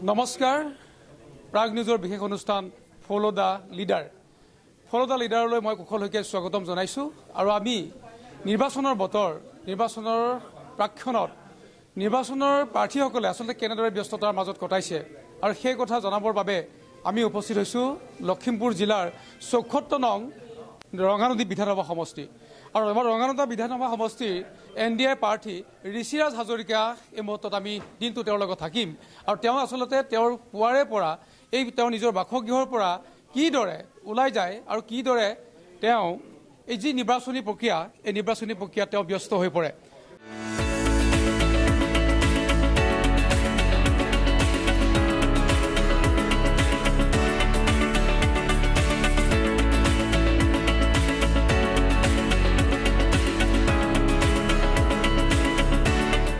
নমস্কাৰ প্ৰাগ নিউজৰ বিশেষ অনুষ্ঠান ফলো দা লিডাৰলৈ মই কুশল হৈকে স্বাগতম জনাইছোঁ আৰু আমি নিৰ্বাচনৰ বতৰ নিৰ্বাচনৰ প্ৰাক্ষণত নিৰ্বাচনৰ প্ৰাৰ্থীসকলে আচলতে কেনেদৰে ব্যস্ততাৰ মাজত কটাইছে আৰু সেই কথা জনাবৰ বাবে আমি উপস্থিত হৈছোঁ লখিমপুৰ জিলাৰ ৭৪ নং ৰঙানদী বিধানসভা সমষ্টি আৰু আমাৰ ৰঙানদী বিধানসভা সমষ্টিৰ NDA প্ৰাৰ্থী ঋষিৰাজ হাজৰিকা এই মুহূৰ্তত আমি দিনটো তেওঁৰ লগত থাকিম আৰু তেওঁ আচলতে তেওঁৰ পুৱাৰে পৰা তেওঁৰ নিজৰ বাসগৃহৰ পৰা কিদৰে ওলাই যায় আৰু কিদৰে তেওঁ এই যি নিৰ্বাচনী প্ৰক্ৰিয়া এই নিৰ্বাচনী প্ৰক্ৰিয়াত তেওঁ ব্যস্ত হৈ পৰে।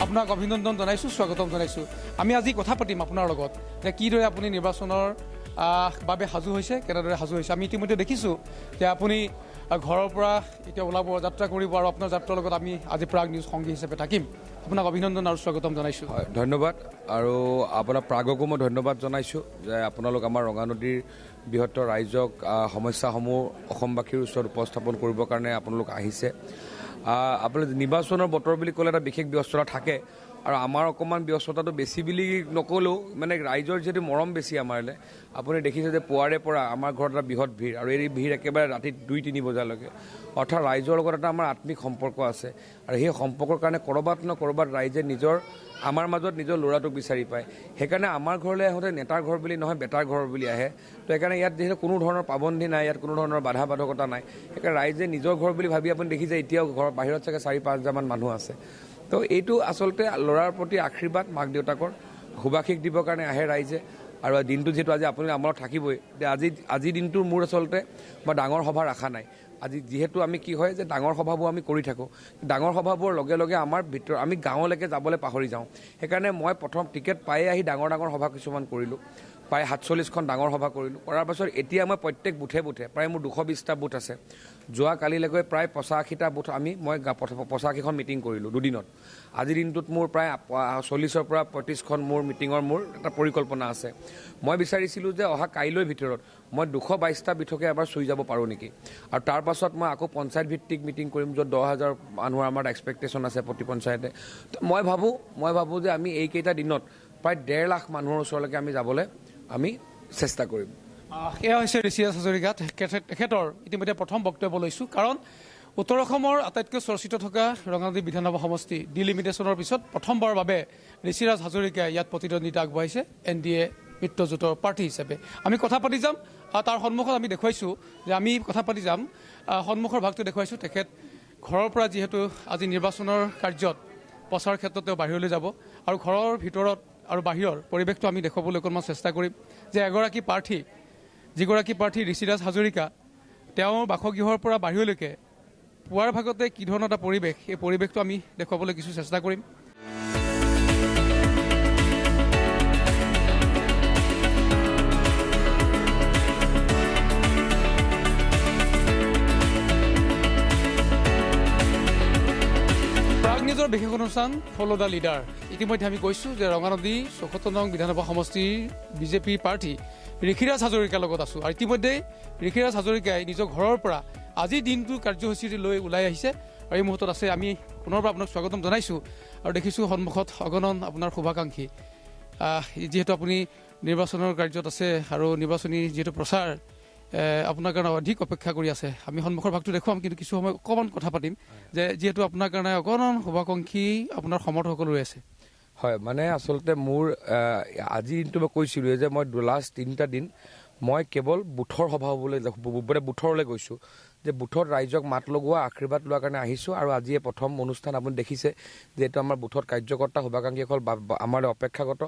আপোনাক অভিনন্দন জনাইছোঁ, স্বাগতম জনাইছোঁ। আমি আজি কথা পাতিম আপোনাৰ লগত যে কিদৰে আপুনি নিৰ্বাচনৰ বাবে সাজু হৈছে, কেনেদৰে সাজু হৈছে। আমি ইতিমধ্যে দেখিছোঁ যে আপুনি ঘৰৰ পৰা এতিয়া ওলাব, যাত্ৰা কৰিব আৰু আপোনাৰ যাত্ৰাৰ লগত আমি আজি প্ৰাগ নিউজ সংগী হিচাপে থাকিম। আপোনাক অভিনন্দন আৰু স্বাগতম জনাইছোঁ। হয়, ধন্যবাদ। আৰু আপোনাৰ প্ৰাগকো মই ধন্যবাদ জনাইছোঁ যে আপোনালোক আমাৰ ৰঙানদীৰ বৃহত্তৰ ৰাইজক সমস্যাসমূহ অসমবাসীৰ ওচৰত উপস্থাপন কৰিবৰ কাৰণে আপোনালোক আহিছে। আপোনাৰ নিৰ্বাচনৰ বতৰ বুলি ক'লে এটা বিশেষ ব্যস্ততা থাকে আৰু আমাৰ অকণমান ব্যস্ততাটো বেছি বুলি নক'লেও মানে ৰাইজৰ যিহেতু মৰম বেছি আমাৰলৈ। আপুনি দেখিছে যে পুৱাৰে পৰা আমাৰ ঘৰত এটা বৃহৎ ভিৰ আৰু এই ভিৰ একেবাৰে ৰাতি 2-3 বজালৈকে, অৰ্থাৎ ৰাইজৰ লগত এটা আমাৰ আত্মিক সম্পৰ্ক আছে আৰু সেই সম্পৰ্কৰ কাৰণে ক'ৰবাত ন ক'ৰবাত ৰাইজে আমাৰ মাজত নিজৰ ল'ৰাটোক বিচাৰি পায়। সেইকাৰণে আমাৰ ঘৰলৈ আহোঁতে নেতাৰ ঘৰ বুলি নহয়, বেটাৰ ঘৰ বুলি আহে। তো সেইকাৰণে ইয়াত যিহেতু কোনো ধৰণৰ পাবন্ধি নাই, ইয়াত কোনো ধৰণৰ বাধা বাধকতা নাই। সেইকাৰণে ৰাইজে নিজৰ ঘৰ বুলি ভাবি আপুনি দেখিছে এতিয়াও ঘৰৰ বাহিৰত চাগে 4-5 হাজাৰমান মানুহ আছে। তো এইটো আচলতে ল'ৰাৰ প্ৰতি আশীৰ্বাদ, মাক দেউতাকৰ সুবাসিক দিবৰ কাৰণে আহে ৰাইজে। আৰু দিনটো যিহেতু আজি আপুনি আমাৰ থাকিবই, আজি দিনটোৰ মোৰ আচলতে মই ডাঙৰ সভা ৰখা নাই। আজি যিহেতু আমি কি হয় যে ডাঙৰ সভাবোৰ আমি কৰি থাকোঁ, ডাঙৰ সভাবোৰৰ লগে লগে আমাৰ আমি গাঁৱলৈকে যাবলৈ পাহৰি যাওঁ। সেইকাৰণে মই প্ৰথম টিকেট পায়ে আহি ডাঙৰ সভা কিছুমান কৰিলোঁ, প্ৰায় 47খন ডাঙৰ সভা কৰিলোঁ। কৰাৰ পাছত এতিয়া মই প্ৰত্যেক বুথে প্ৰায় মোৰ 220টা বুথ আছে। যোৱাকালিলৈকে প্ৰায় 85টা বুথ মই 85খন মিটিং কৰিলোঁ দুদিনত। আজিৰ দিনটোত মোৰ প্ৰায় 40ৰ পৰা 35খন মোৰ মিটিঙৰ এটা পৰিকল্পনা আছে। মই বিচাৰিছিলোঁ যে অহা কাইলৈৰ ভিতৰত মই 222টা বুথকে এবাৰ চুই যাব পাৰোঁ নেকি। আৰু তাৰ পাছত মই আকৌ পঞ্চায়ত ভিত্তিক মিটিং কৰিম, য'ত 10,000 মানুহৰ আমাৰ এক্সপেক্টেশ্যন আছে প্ৰতি পঞ্চায়তে। মই ভাবোঁ যে আমি এইকেইটা দিনত প্ৰায় 1.5 লাখ মানুহৰ ওচৰলৈকে আমি যাবলৈ আমি চেষ্টা কৰিম। এয়া হৈছে ঋষিৰাজ হাজৰিকা। তেখেতৰ ইতিমধ্যে প্ৰথম বক্তব্য লৈছোঁ, কাৰণ উত্তৰ অসমৰ আটাইতকৈ চৰ্চিত থকা ৰঙানদী বিধানসভা সমষ্টি ডিলিমিটেশ্যনৰ পিছত প্ৰথমবাৰৰ বাবে ঋষিৰাজ হাজৰিকাই ইয়াত প্ৰতিদ্বন্দ্বিতা আগবঢ়াইছে NDA মিত্ৰজোঁটৰ প্ৰাৰ্থী হিচাপে। আমি কথা পাতি যাম। তাৰ সন্মুখত আমি দেখুৱাইছোঁ যে আমি কথা পাতি যাম, সন্মুখৰ ভাগটো দেখুৱাইছোঁ। তেখেত ঘৰৰ পৰা যিহেতু আজি নিৰ্বাচনৰ কাৰ্যত প্ৰচাৰ ক্ষেত্ৰত তেওঁ বাহিৰলৈ যাব আৰু ঘৰৰ ভিতৰত আৰু বাহিৰৰ পৰিৱেশটো আমি দেখুৱাবলৈ অকণমান চেষ্টা কৰিম যে যিগৰাকী প্ৰাৰ্থী ঋষিৰাজ হাজৰিকা, তেওঁৰ বাসগৃহৰ পৰা বাহিৰলৈকে পুৱাৰ ভাগতে কি ধৰণৰ এটা পৰিৱেশ, এই পৰিৱেশটো আমি দেখুৱাবলৈ কিছু চেষ্টা কৰিম। প্ৰাগ নিউজৰ বিশেষ অনুষ্ঠান ফলো দা লিডাৰ। ইতিমধ্যে আমি কৈছোঁ যে ৰঙানদী ৭৪ নং বিধানসভা সমষ্টিৰ বিজেপিৰ প্ৰাৰ্থী ঋষিৰাজ হাজৰিকাৰ লগত আছোঁ আৰু ইতিমধ্যে ঋষিৰাজ হাজৰিকাই নিজৰ ঘৰৰ পৰা আজি দিনটোৰ কাৰ্যসূচী লৈ ওলাই আহিছে আৰু এই মুহূৰ্তত আছে। আমি পুনৰবাৰ আপোনাক স্বাগতম জনাইছোঁ আৰু দেখিছোঁ সন্মুখত অগণন আপোনাৰ শুভাকাংক্ষী। যিহেতু আপুনি নিৰ্বাচনৰ কাৰ্যত আছে আৰু নিৰ্বাচনী যিহেতু প্ৰচাৰ আপোনাৰ কাৰণে অধিক অপেক্ষা কৰি আছে, আমি সন্মুখৰ ভাগটো দেখুৱাম, কিন্তু কিছু সময় অকণমান কথা পাতিম যে যিহেতু আপোনাৰ কাৰণে অগণন শুভাকাংক্ষী আপোনাৰ সমৰ্থকসকল ৰৈ আছে। হয়, মানে আচলতে মোৰ আজি দিনটো মই কৈছিলোঁ যে মই লাষ্ট 3টা দিন মই কেৱল বুথৰ সভা হ'বলৈ বুথৰলৈ গৈছোঁ, যে বুথত ৰাইজক মাত লগোৱা, আশীৰ্বাদ লোৱাৰ কাৰণে আহিছোঁ। আৰু আজিয়ে প্ৰথম অনুষ্ঠান আপুনি দেখিছে, যিহেতু আমাৰ বুথত কাৰ্যকৰ্তা শুভাকাংক্ষীসকল আমাৰ অপেক্ষাগত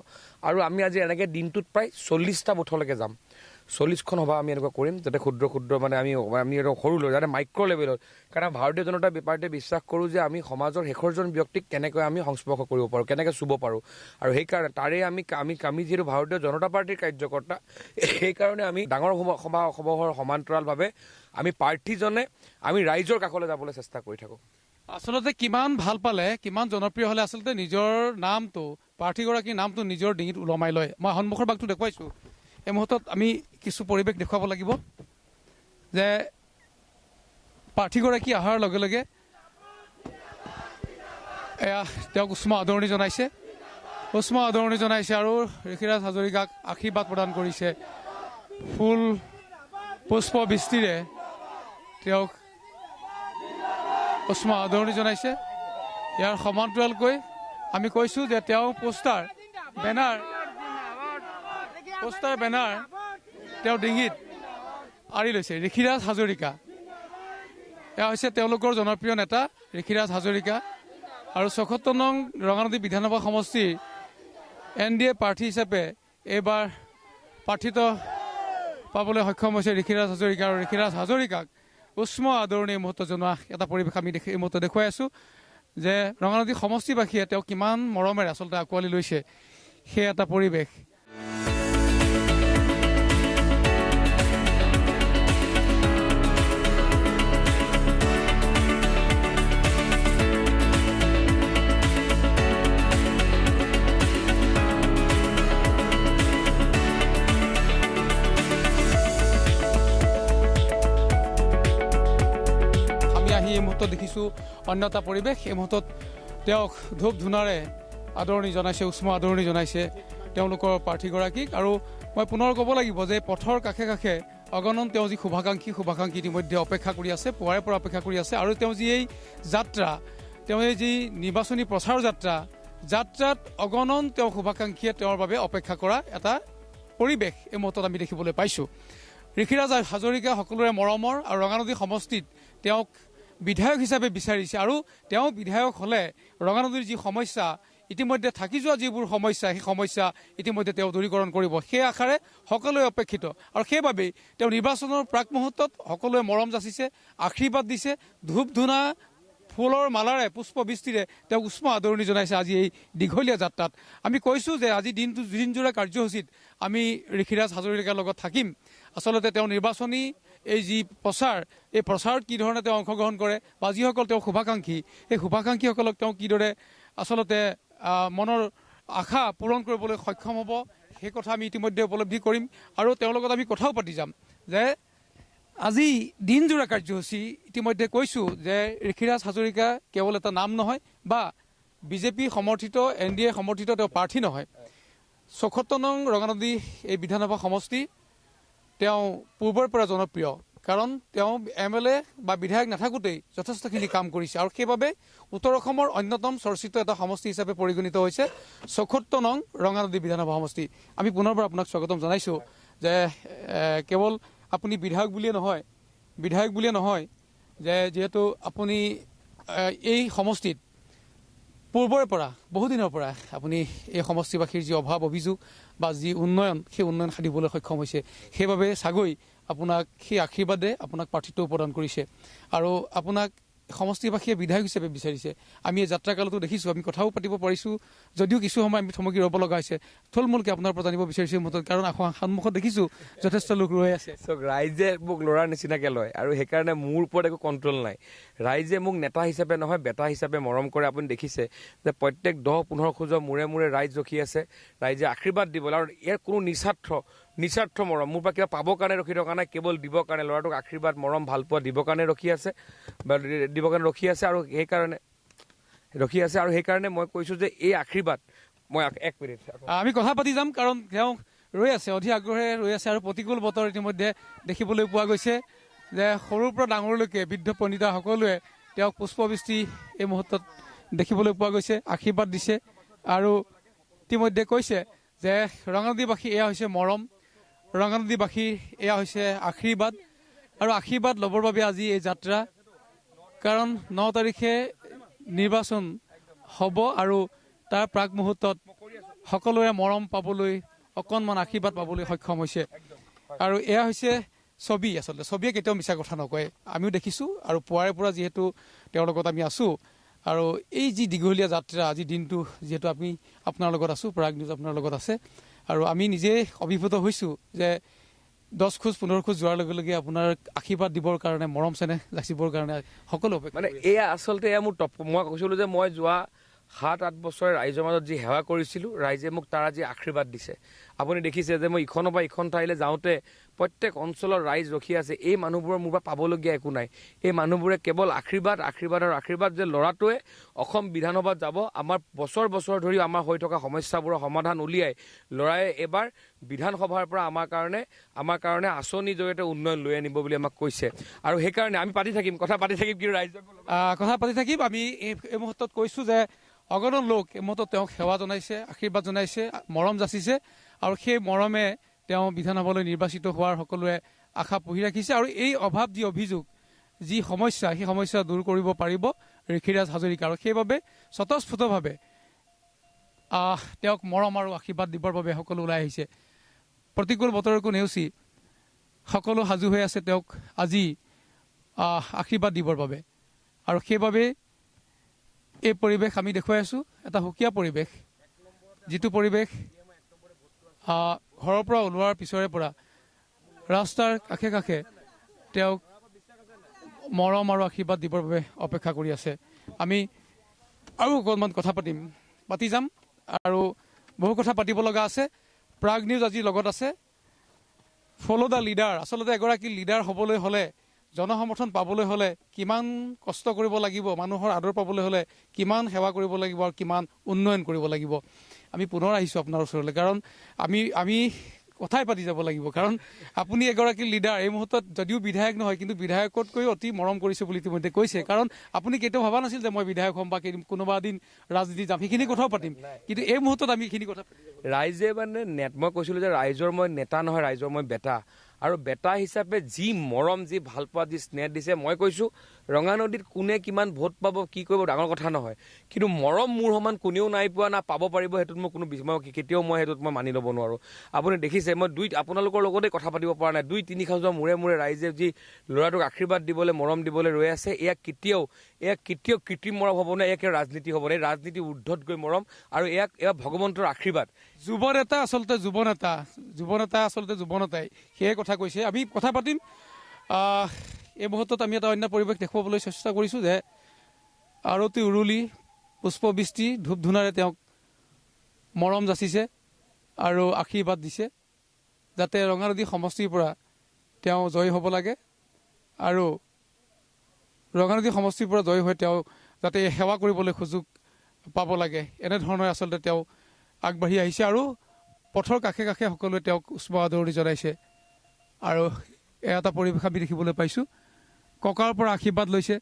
আৰু আমি আজি এনেকৈ দিনটোত প্ৰায় 40টা বুথলৈকে যাম। 40খন সভা আমি এনেকুৱা কৰিম, যাতে ক্ষুদ্ৰ ক্ষুদ্ৰ মানে আমি সৰু লৈ যাতে মাইক্ৰ' লেভেলত, কাৰণ ভাৰতীয় জনতা পাৰ্টীয়ে বিশ্বাস কৰোঁ যে আমি সমাজৰ শেষৰজন ব্যক্তিক কেনেকৈ আমি সংস্পৰ্শ কৰিব পাৰোঁ, কেনেকৈ চুব পাৰোঁ, আৰু সেইকাৰণে তাৰে আমি যিহেতু ভাৰতীয় জনতা পাৰ্টীৰ কাৰ্যকৰ্তা, সেইকাৰণে আমি ডাঙৰ সভাসমূহৰ সমান্তৰালভাৱে আমি প্ৰাৰ্থীজনে আমি ৰাইজৰ কাষলৈ যাবলৈ চেষ্টা কৰি থাকোঁ। আচলতে কিমান ভাল পালে, কিমান জনপ্ৰিয় হ'লে আচলতে নিজৰ নামটো, প্ৰাৰ্থীগৰাকীৰ নামটো নিজৰ ডিঙিত ওলমাই লয়। মই সন্মুখৰ ভাগটো দেখুৱাইছোঁ। এই মুহূৰ্তত আমি কিছু পৰিৱেশ দেখুৱাব লাগিব যে প্ৰাৰ্থীগৰাকী অহাৰ লগে লগে এয়া তেওঁক উষ্ম আদৰণি জনাইছে, আৰু ঋষিৰাজ হাজৰিকাক আশীৰ্বাদ প্ৰদান কৰিছে। ফুল পুষ্প বৃষ্টিৰে তেওঁক উষ্ম আদৰণি জনাইছে। ইয়াৰ সমান্তৰালকৈ আমি কৈছোঁ যে তেওঁ পোষ্টাৰ বেনাৰ তেওঁ ডিঙিত আঁৰি লৈছে। ঋষিৰাজ হাজৰিকা, এয়া হৈছে তেওঁলোকৰ জনপ্ৰিয় নেতা ঋষিৰাজ হাজৰিকা, আৰু ৭৪ নং ৰঙানদী বিধানসভা সমষ্টিৰ NDA প্ৰাৰ্থী হিচাপে এইবাৰ প্ৰাৰ্থিত পাবলৈ সক্ষম হৈছে ঋষিৰাজ হাজৰিকা। আৰু ঋষিৰাজ হাজৰিকাক উষ্ম আদৰণি এই মুহূৰ্তত জনোৱা এটা পৰিৱেশ আমি এই মুহূৰ্তত দেখুৱাই আছোঁ যে ৰঙানদী সমষ্টিবাসীয়ে তেওঁ কিমান মৰমেৰে আচলতে আঁকোৱালি লৈছে, সেই এটা পৰিৱেশ। এই মুহূৰ্তত দেখিছোঁ অন্য এটা পৰিৱেশ। এই মুহূৰ্তত তেওঁক ধূপ ধূনাৰে আদৰণি জনাইছে, উষ্ম আদৰণি জনাইছে তেওঁলোকৰ প্ৰাৰ্থীগৰাকীক। আৰু মই পুনৰ ক'ব লাগিব যে পথৰ কাষে কাষে অগণন তেওঁ যি শুভাকাংক্ষী ইতিমধ্যে অপেক্ষা কৰি আছে, পুৱাৰে পৰা অপেক্ষা কৰি আছে। আৰু তেওঁ যি এই যাত্ৰা, তেওঁ এই যি নিৰ্বাচনী প্ৰচাৰ যাত্ৰাত অগণন তেওঁ শুভাকাংক্ষীয়ে তেওঁৰ বাবে অপেক্ষা কৰা এটা পৰিৱেশ এই মুহূৰ্তত আমি দেখিবলৈ পাইছোঁ। ঋষিৰাজ হাজৰিকা সকলোৰে মৰমৰ, আৰু ৰঙানদী সমষ্টিত তেওঁক বিধায়ক হিচাপে বিচাৰিছে। আৰু তেওঁ বিধায়ক হ'লে ৰঙানদীৰ যি সমস্যা, ইতিমধ্যে থাকি যোৱা যিবোৰ সমস্যা, সেই সমস্যা ইতিমধ্যে তেওঁ দূৰীকৰণ কৰিব, সেই আশাৰে সকলোৱে অপেক্ষিত। আৰু সেইবাবেই তেওঁ নিৰ্বাচনৰ প্ৰাক মুহূৰ্তত সকলোৱে মৰম যাচিছে, আশীৰ্বাদ দিছে, ধূপ ধূনা ফুলৰ মালাৰে পুষ্পবৃষ্টিৰে তেওঁক উষ্ম আদৰণি জনাইছে আজি এই দীঘলীয়া যাত্ৰাত। আমি কৈছোঁ যে আজি দিনজোৰা কাৰ্যসূচীত আমি ঋষিৰাজ হাজৰিকাৰ লগত থাকিম। আচলতে তেওঁ নিৰ্বাচনী এই যি প্ৰচাৰ, এই প্ৰচাৰত কি ধৰণে তেওঁ অংশগ্ৰহণ কৰে, বা যিসকল তেওঁ শুভাকাংক্ষী, সেই শুভাকাংক্ষীসকলক তেওঁ কিদৰে আচলতে মনৰ আশা পূৰণ কৰিবলৈ সক্ষম হ'ব, সেই কথা আমি ইতিমধ্যে উপলব্ধি কৰিম। আৰু তেওঁৰ লগত আমি কথাও পাতি যাম যে আজি দিনজোৰা কাৰ্যসূচী ইতিমধ্যে কৈছোঁ যে ঋষিৰাজ হাজৰিকা কেৱল এটা নাম নহয়, বা BJP সমৰ্থিত NDA সমৰ্থিত তেওঁ প্ৰাৰ্থী নহয়। ৭৪ নং ৰঙানদী এই বিধানসভা সমষ্টি তেওঁ পূৰ্বৰ পৰা জনপ্ৰিয়, কাৰণ তেওঁ MLA বা বিধায়ক নাথাকোঁতেই যথেষ্টখিনি কাম কৰিছে। আৰু সেইবাবে উত্তৰ অসমৰ অন্যতম চৰ্চিত এটা সমষ্টি হিচাপে পৰিগণিত হৈছে ৭৪ নং ৰঙানদী বিধানসভা সমষ্টি। আমি পুনৰবাৰ আপোনাক স্বাগতম জনাইছোঁ যে কেৱল আপুনি বিধায়ক বুলিয়ে নহয় যে যিহেতু আপুনি এই সমষ্টিত পূৰ্বৰে পৰা বহুদিনৰ পৰা আপুনি এই সমষ্টিবাসীৰ যি অভাৱ অভিযোগ বা যি উন্নয়ন, সেই উন্নয়ন সাধিবলৈ সক্ষম হৈছে। সেইবাবে চাগৈ আপোনাক সেই আশীৰ্বাদে আপোনাক প্ৰাৰ্থিত্ব প্ৰদান কৰিছে, আৰু আপোনাক সমষ্টিবাসীয়ে বিধায়ক হিচাপে বিচাৰিছে। আমি এই যাত্ৰাকালতো দেখিছোঁ, আমি কথাও পাতিব পাৰিছোঁ, যদিও কিছু সময় আমি থমকি ৰ'ব লগা হৈছে। থুলমূলকৈ আপোনাৰ পৰা জানিব বিচাৰিছোঁ মুঠত, কাৰণ সন্মুখত দেখিছোঁ যথেষ্ট লোক ৰৈ আছে। ৰাইজে মোক ল'ৰাৰ নিচিনাকৈ লয়, আৰু সেইকাৰণে মোৰ ওপৰত একো কণ্ট্ৰল নাই। ৰাইজে মোক নেতা হিচাপে নহয়, বেটা হিচাপে মৰম কৰে। আপুনি দেখিছে যে প্ৰত্যেক 10-15 খোজৰ মূৰে ৰাইজ ৰখি আছে, ৰাইজে আশীৰ্বাদ দিবলৈ। আৰু ইয়াৰ কোনো নিস্বাৰ্থ মৰম, মোৰ পৰা কিবা পাবৰ কাৰণে ৰখি থকা নাই, কেৱল দিবৰ কাৰণে, ল'ৰাটোক আশীৰ্বাদ মৰম ভালপোৱা দিবৰ কাৰণে ৰখি আছে, আৰু সেইকাৰণে মই কৈছোঁ যে এই আশীৰ্বাদ মই 1 মিনিট আমি কথা পাতি যাম, কাৰণ তেওঁ ৰৈ আছে, অধিক আগ্ৰহেৰে ৰৈ আছে। আৰু প্ৰতিকূল বতৰ ইতিমধ্যে দেখিবলৈ পোৱা গৈছে যে সৰুৰ পৰা ডাঙৰলৈকে বৃদ্ধ পণ্ডিতা সকলোৱে তেওঁক পুষ্পবৃষ্টি এই মুহূৰ্তত দেখিবলৈ পোৱা গৈছে, আশীৰ্বাদ দিছে। আৰু ইতিমধ্যে কৈছে যে ৰঙানদীবাসী এয়া হৈছে মৰম, ৰঙানদীবাসীৰ এয়া হৈছে আশীৰ্বাদ, আৰু আশীৰ্বাদ ল'বৰ বাবে আজি এই যাত্ৰা। কাৰণ 9 তাৰিখে নিৰ্বাচন হ'ব, আৰু তাৰ প্ৰাক মুহূৰ্তত সকলোৰে মৰম পাবলৈ, অকণমান আশীৰ্বাদ পাবলৈ সক্ষম হৈছে। আৰু এয়া হৈছে ছবি আচলতে ছবিয়ে কেতিয়াও মিছা কথা নকয় আমিও দেখিছোঁ আৰু পুৱাৰে পৰা যিহেতু তেওঁৰ লগত আমি আছোঁ আৰু এই যি দীঘলীয়া যাত্ৰা আজি দিনটো যিহেতু আমি আপোনাৰ লগত আছোঁ প্ৰাগ নিউজ আপোনাৰ লগত আছে আৰু আমি নিজেই অভিভূত হৈছোঁ যে 10 খোজ 15 খোজ যোৱাৰ লগে লগে আপোনাৰ আশীৰ্বাদ দিবৰ কাৰণে মৰম চেনেহ যাচিবৰ কাৰণে সকলো অপেক্ষা মানে এয়া আচলতে এয়া মোৰ মই কৈছিলোঁ যে মই যোৱা 7-8 বছৰে ৰাইজৰ মাজত যি সেৱা কৰিছিলোঁ ৰাইজে মোক তাৰ আজি আশীৰ্বাদ দিছে আপুনি দেখিছে যে মই ইখনৰ পৰা ইখন ঠাইলৈ যাওঁতে প্ৰত্যেক অঞ্চলৰ ৰাইজ ৰখি আছে এই মানুহবোৰৰ মোৰ পৰা পাবলগীয়া একো নাই এই মানুহবোৰে কেৱল আশীৰ্বাদ আৰু আশীৰ্বাদ যে ল'ৰাটোৱে অসম বিধানসভাত যাব আমাৰ বছৰ বছৰ ধৰি আমাৰ হৈ থকা সমস্যাবোৰৰ সমাধান উলিয়াই ল'ৰাই এবাৰ বিধানসভাৰ পৰা আমাৰ কাৰণে আঁচনিৰ জৰিয়তে উন্নয়ন লৈ আনিব বুলি আমাক কৈছে আৰু সেইকাৰণে আমি কথা পাতি থাকিম কিন্তু ৰাইজৰ কথা পাতি থাকিম আমি এই মুহূৰ্তত কৈছোঁ যে অগণন লোক এই মুহূৰ্তত তেওঁক সেৱা জনাইছে আশীৰ্বাদ জনাইছে মৰম যাচিছে আৰু সেই মৰমে তেওঁ বিধানসভালৈ নিৰ্বাচিত হোৱাৰ সকলোৱে আশা পুহি ৰাখিছে আৰু এই অভাৱ যি অভিযোগ যি সমস্যা সেই সমস্যা দূৰ কৰিব পাৰিব ঋষিৰাজ হাজৰিকা আৰু সেইবাবে স্বতঃস্ফূৰ্তভাৱে তেওঁক মৰম আৰু আশীৰ্বাদ দিবৰ বাবে সকলো ওলাই আহিছে প্ৰতিকূল বতৰকো নেওচি সকলো সাজু হৈ আছে তেওঁক আজি আশীৰ্বাদ দিবৰ বাবে আৰু সেইবাবে এই পৰিৱেশ আমি দেখুৱাই আছোঁ এটা সুকীয়া পৰিৱেশ যিটো পৰিৱেশ ঘৰৰ পৰা ওলোৱাৰ পিছৰে পৰা ৰাস্তাৰ কাষে কাষে তেওঁক মৰম আৰু আশীৰ্বাদ দিবৰ বাবে অপেক্ষা কৰি আছে আমি আৰু অকণমান কথা পাতি যাম আৰু বহু কথা পাতিব লগা আছে প্ৰাগ নিউজ আজি লগত আছে ফ'ল' দ্য লিডাৰ আচলতে এগৰাকী লিডাৰ হ'বলৈ হ'লে জনসমৰ্থন পাবলৈ হ'লে কিমান কষ্ট কৰিব লাগিব মানুহৰ আদৰ পাবলৈ হ'লে কিমান সেৱা কৰিব লাগিব আৰু কিমান উন্নয়ন কৰিব লাগিব আমি পুনৰ আহিছোঁ আপোনাৰ ওচৰলৈ কাৰণ আমি কথাই পাতি যাব লাগিব কাৰণ আপুনি এগৰাকী লিডাৰ এই মুহূৰ্তত যদিও বিধায়ক নহয় কিন্তু বিধায়কতকৈ অতি মৰম কৰিছে বুলি ইতিমধ্যে কৈছে কাৰণ আপুনি কেতিয়াও ভবা নাছিল যে মই বিধায়ক হ'ম বা কোনোবা এদিন ৰাজনীতি যাম সেইখিনি কথাও পাতিম কিন্তু এই মুহূৰ্তত আমি এইখিনি কথা ৰাইজে মানে মই কৈছিলোঁ যে ৰাইজৰ মই নেতা নহয় ৰাইজৰ মই বেটা আৰু বেটা হিচাপে যি মৰম যি ভালপোৱা যি স্নেহ দিছে মই কৈছোঁ ৰঙানদীত কোনে কিমান ভোট পাব কি কৰিব ডাঙৰ কথা নহয় কিন্তু মৰম মোৰ সমান কোনেও নাই পোৱা না পাব পাৰিব সেইটোত মই কোনো কেতিয়াও সেইটোত মই মানি ল'ব নোৱাৰোঁ আপুনি দেখিছে মই আপোনালোকৰ লগতে কথা পাতিব পৰা নাই 2-3 সাজৰ মূৰে ৰাইজে যি ল'ৰাটোক আশীৰ্বাদ দিবলৈ মৰম দিবলৈ ৰৈ আছে এয়া কেতিয়াও কৃত্ৰিম মৰম হ'ব নে এয়া ৰাজনীতি হ'ব নে ৰাজনীতি ঊৰ্ধত গৈ মৰম আৰু এয়া ভগৱন্তৰ আশীৰ্বাদ যুৱ নেতা আচলতে যুৱ নেতাই সেয়ে কথা কৈছে আমি কথা পাতিম এই মুহূৰ্তত আমি এটা অন্য পৰিৱেশ দেখুৱাবলৈ চেষ্টা কৰিছোঁ যে আৰতি উৰুলি পুষ্পবৃষ্টি ধূপ ধূনাৰে তেওঁক মৰম যাচিছে আৰু আশীৰ্বাদ দিছে যাতে ৰঙানদী সমষ্টিৰ পৰা তেওঁ জয়ী হ'ব লাগে আৰু ৰঙানদী সমষ্টিৰ পৰা জয়ী হৈ তেওঁ যাতে সেৱা কৰিবলৈ সুযোগ পাব লাগে এনেধৰণৰ আচলতে তেওঁ আগবাঢ়ি আহিছে আৰু পথৰ কাষে কাষে সকলোৱে তেওঁক উষ্ম আদৰণি জনাইছে আৰু এটা পৰিৱেশ আমি দেখিবলৈ পাইছোঁ ককাৰ পৰা আশীৰ্বাদ লৈছে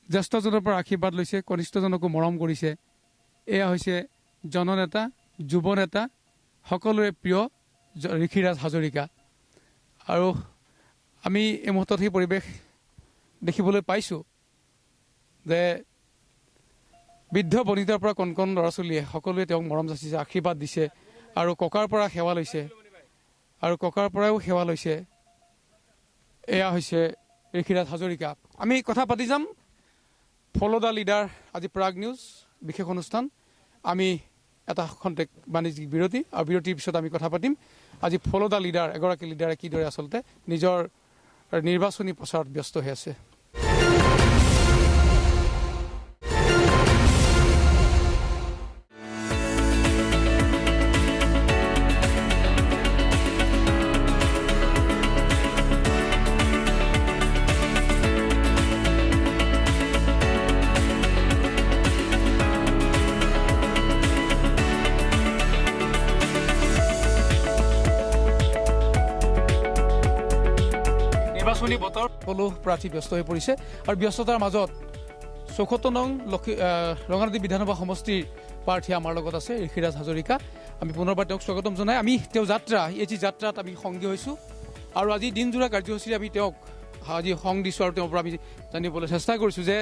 জ্যেষ্ঠজনৰ পৰা আশীৰ্বাদ লৈছে কনিষ্ঠজনকো মৰম কৰিছে এয়া হৈছে জননেতা যুৱ নেতা সকলোৰে প্ৰিয় ঋষিৰাজ হাজৰিকা আৰু আমি এই মুহূৰ্তত সেই পৰিৱেশ দেখিবলৈ পাইছোঁ যে বৃদ্ধ বনিতাৰ পৰা কণ কণ ল'ৰা ছোৱালীয়ে সকলোৱে তেওঁক মৰম যাচিছে আশীৰ্বাদ দিছে আৰু ককাৰ পৰা সেৱা লৈছে আৰু ককাৰ পৰাও সেৱা লৈছে এয়া হৈছে ঋষিৰাজ হাজৰিকা আমি কথা পাতি যাম ফ'ল' দ্য লিডাৰ আজি প্ৰাগ নিউজ বিশেষ অনুষ্ঠান আমি এটা খন্তেক বাণিজ্যিক বিৰতি আৰু বিৰতিৰ পিছত আমি কথা পাতিম আজি ফ'ল' দ্য লিডাৰ এগৰাকী লিডাৰে কিদৰে আচলতে নিজৰ নিৰ্বাচনী প্ৰচাৰত ব্যস্ত হৈ আছে নিৰ্বাচনী বতৰ সকলো প্ৰাৰ্থী ব্যস্ত হৈ পৰিছে আৰু ব্যস্ততাৰ মাজত ৭৪ নং ৰঙানদী বিধানসভা সমষ্টিৰ প্ৰাৰ্থী আমাৰ লগত আছে ঋষিৰাজ হাজৰিকা আমি পুনৰবাৰ তেওঁক স্বাগতম জনাই আমি তেওঁ এই যি যাত্ৰাত আমি সংগী হৈছোঁ আৰু আজি দিনজোৰা কাৰ্যসূচীৰে আমি তেওঁক আজি সং দিছোঁ আৰু তেওঁৰ পৰা আমি জানিবলৈ চেষ্টা কৰিছোঁ যে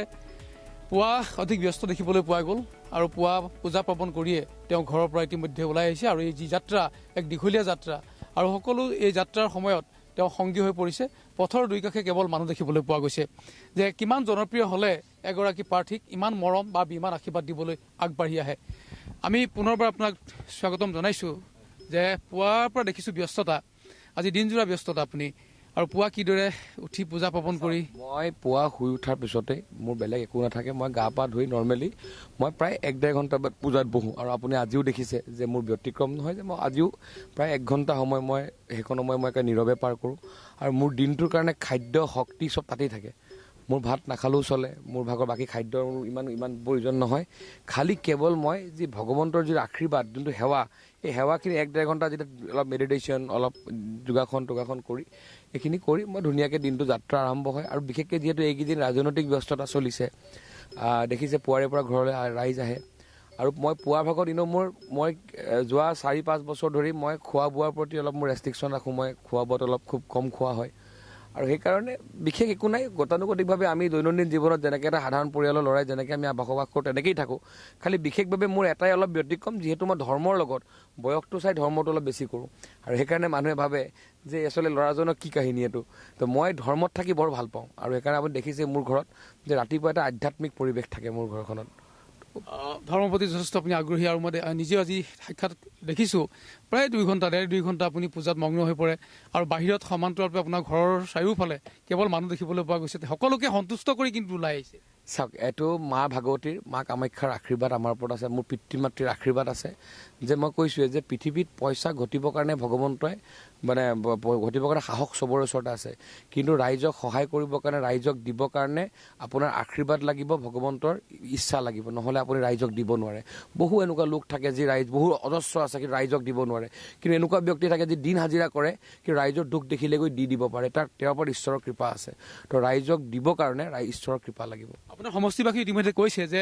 পুৱা অধিক ব্যস্ত দেখিবলৈ পোৱা গ'ল আৰু পুৱা পূজা পাৰ্বণ কৰিয়ে তেওঁ ঘৰৰ পৰা ইতিমধ্যে ওলাই আহিছে আৰু এই যি যাত্ৰা এক দীঘলীয়া যাত্ৰা আৰু সকলো এই যাত্ৰাৰ সময়ত তেওঁ সংগী হৈ পৰিছে। পথৰ দুই কাষে কেৱল মানুহ দেখিবলৈ পোৱা গৈছে যে কিমান জনপ্ৰিয় হ'লে এগৰাকী প্ৰাৰ্থীক ইমান মৰম বা ইমান আশীৰ্বাদ দিবলৈ আগবাঢ়ি আহে। আমি পুনৰবাৰ আপোনাক স্বাগতম জনাইছোঁ যে পুৱাৰ পৰা দেখিছোঁ ব্যস্ততা, আজি দিনজোৰা ব্যস্ততা আপুনি, আৰু পুৱা কিদৰে উঠি পূজা পাৰ্বণ কৰি? মই পুৱা শুই উঠাৰ পিছতে মোৰ বেলেগ একো নাথাকে, মই গা পা ধুই নৰ্মেলি মই প্ৰায় 1-1.5 ঘণ্টা পূজাত বহোঁ। আৰু আপুনি আজিও দেখিছে যে মোৰ ব্যতিক্ৰম নহয়, যে মই আজিও প্ৰায় 1 ঘণ্টা সময় মই সেইখন সময় মই একে নীৰৱে পাৰ কৰোঁ। আৰু মোৰ দিনটোৰ কাৰণে খাদ্য শক্তি চব তাতেই থাকে। মোৰ ভাত নাখালেও চলে, মোৰ ভাগৰ বাকী খাদ্যৰ ইমান প্ৰয়োজন নহয়। খালি কেৱল মই যি ভগৱন্তৰ যি আশীৰ্বাদ, যোনটো সেৱা, এই সেৱাখিনি 1-1.5 ঘণ্টা যেতিয়া অলপ মেডিটেশ্যন, অলপ যোগাসন কৰি এইখিনি কৰি মই ধুনীয়াকৈ দিনটো যাত্ৰা আৰম্ভ হয়। আৰু বিশেষকৈ যিহেতু এইকেইদিন ৰাজনৈতিক ব্যস্ততা চলিছে, দেখিছে পুৱাৰে পৰা ঘৰলৈ ৰাইজ আহে। আৰু মই পুৱাৰ ভাগত মই যোৱা 4-5 বছৰ ধৰি মই খোৱা বোৱাৰ প্ৰতি অলপ মোৰ ৰেষ্ট্ৰিকশ্যন ৰাখোঁ। মই খোৱা বোৱাত অলপ খুব কম খোৱা হয়। আৰু সেইকাৰণে বিশেষ একো নাই, গতানুগতিকভাৱে আমি দৈনন্দিন জীৱনত যেনেকৈ এটা সাধাৰণ পৰিয়ালৰ ল'ৰাই যেনেকৈ আমি বসবাস কৰোঁ তেনেকৈয়ে থাকোঁ। খালি বিশেষভাৱে মোৰ এটাই অলপ ব্যতিক্ৰম, যিহেতু মই ধৰ্মৰ লগত বয়সটো চাই ধৰ্মটো অলপ বেছি কৰোঁ। আৰু সেইকাৰণে মানুহে ভাবে যে আচলতে ল'ৰাজনৰ কি কাহিনী এইটো। তো মই ধৰ্মত থাকি বৰ ভাল পাওঁ। আৰু সেইকাৰণে আপুনি দেখিছে মোৰ ঘৰত যে ৰাতিপুৱা এটা আধ্যাত্মিক পৰিৱেশ থাকে মোৰ ঘৰখনত। ধৰ্মৰ প্ৰতি যথেষ্ট আপুনি আগ্ৰহী, আৰু মই নিজেও আজি সাক্ষাৎ দেখিছোঁ প্ৰায় 2 ঘণ্টা 1.5-2 ঘণ্টা আপুনি পূজাত মগ্ন হৈ পৰে। আৰু বাহিৰত সমান্তৰালভাৱে আপোনাৰ ঘৰৰ চাৰিওফালে কেৱল মানুহ দেখিবলৈ পোৱা গৈছে। সকলোকে সন্তুষ্ট কৰি কিন্তু ওলাই আহিছে। চাওক, এইটো মা ভাগৱতীৰ, মা কামাখ্যাৰ আশীৰ্বাদ আমাৰ ওপৰত আছে, মোৰ পিতৃ মাতৃৰ আশীৰ্বাদ আছে। যে মই কৈছোঁৱে যে পৃথিৱীত পইচা ঘটিবৰ কাৰণে ভগৱন্তই ঘটিবৰ কাৰণে সাহস চবৰে ওচৰতে আছে, কিন্তু ৰাইজক সহায় কৰিবৰ কাৰণে, ৰাইজক দিবৰ কাৰণে আপোনাৰ আশীৰ্বাদ লাগিব, ভগৱন্তৰ ইচ্ছা লাগিব, নহ'লে আপুনি ৰাইজক দিব নোৱাৰে। বহু এনেকুৱা লোক থাকে যি বহু অজস্ৰ আছে কিন্তু ৰাইজক দিব নোৱাৰে। কিন্তু এনেকুৱা ব্যক্তি থাকে যি দিন হাজিৰা কৰে কিন্তু ৰাইজৰ দুখ দেখিলে গৈ দিব পাৰে। তেওঁৰ ওপৰত ঈশ্বৰৰ কৃপা আছে। তো ৰাইজক দিবৰ কাৰণে ঈশ্বৰৰ কৃপা লাগিব। আপোনাৰ সমষ্টিবাসী ইতিমধ্যে কৈছে যে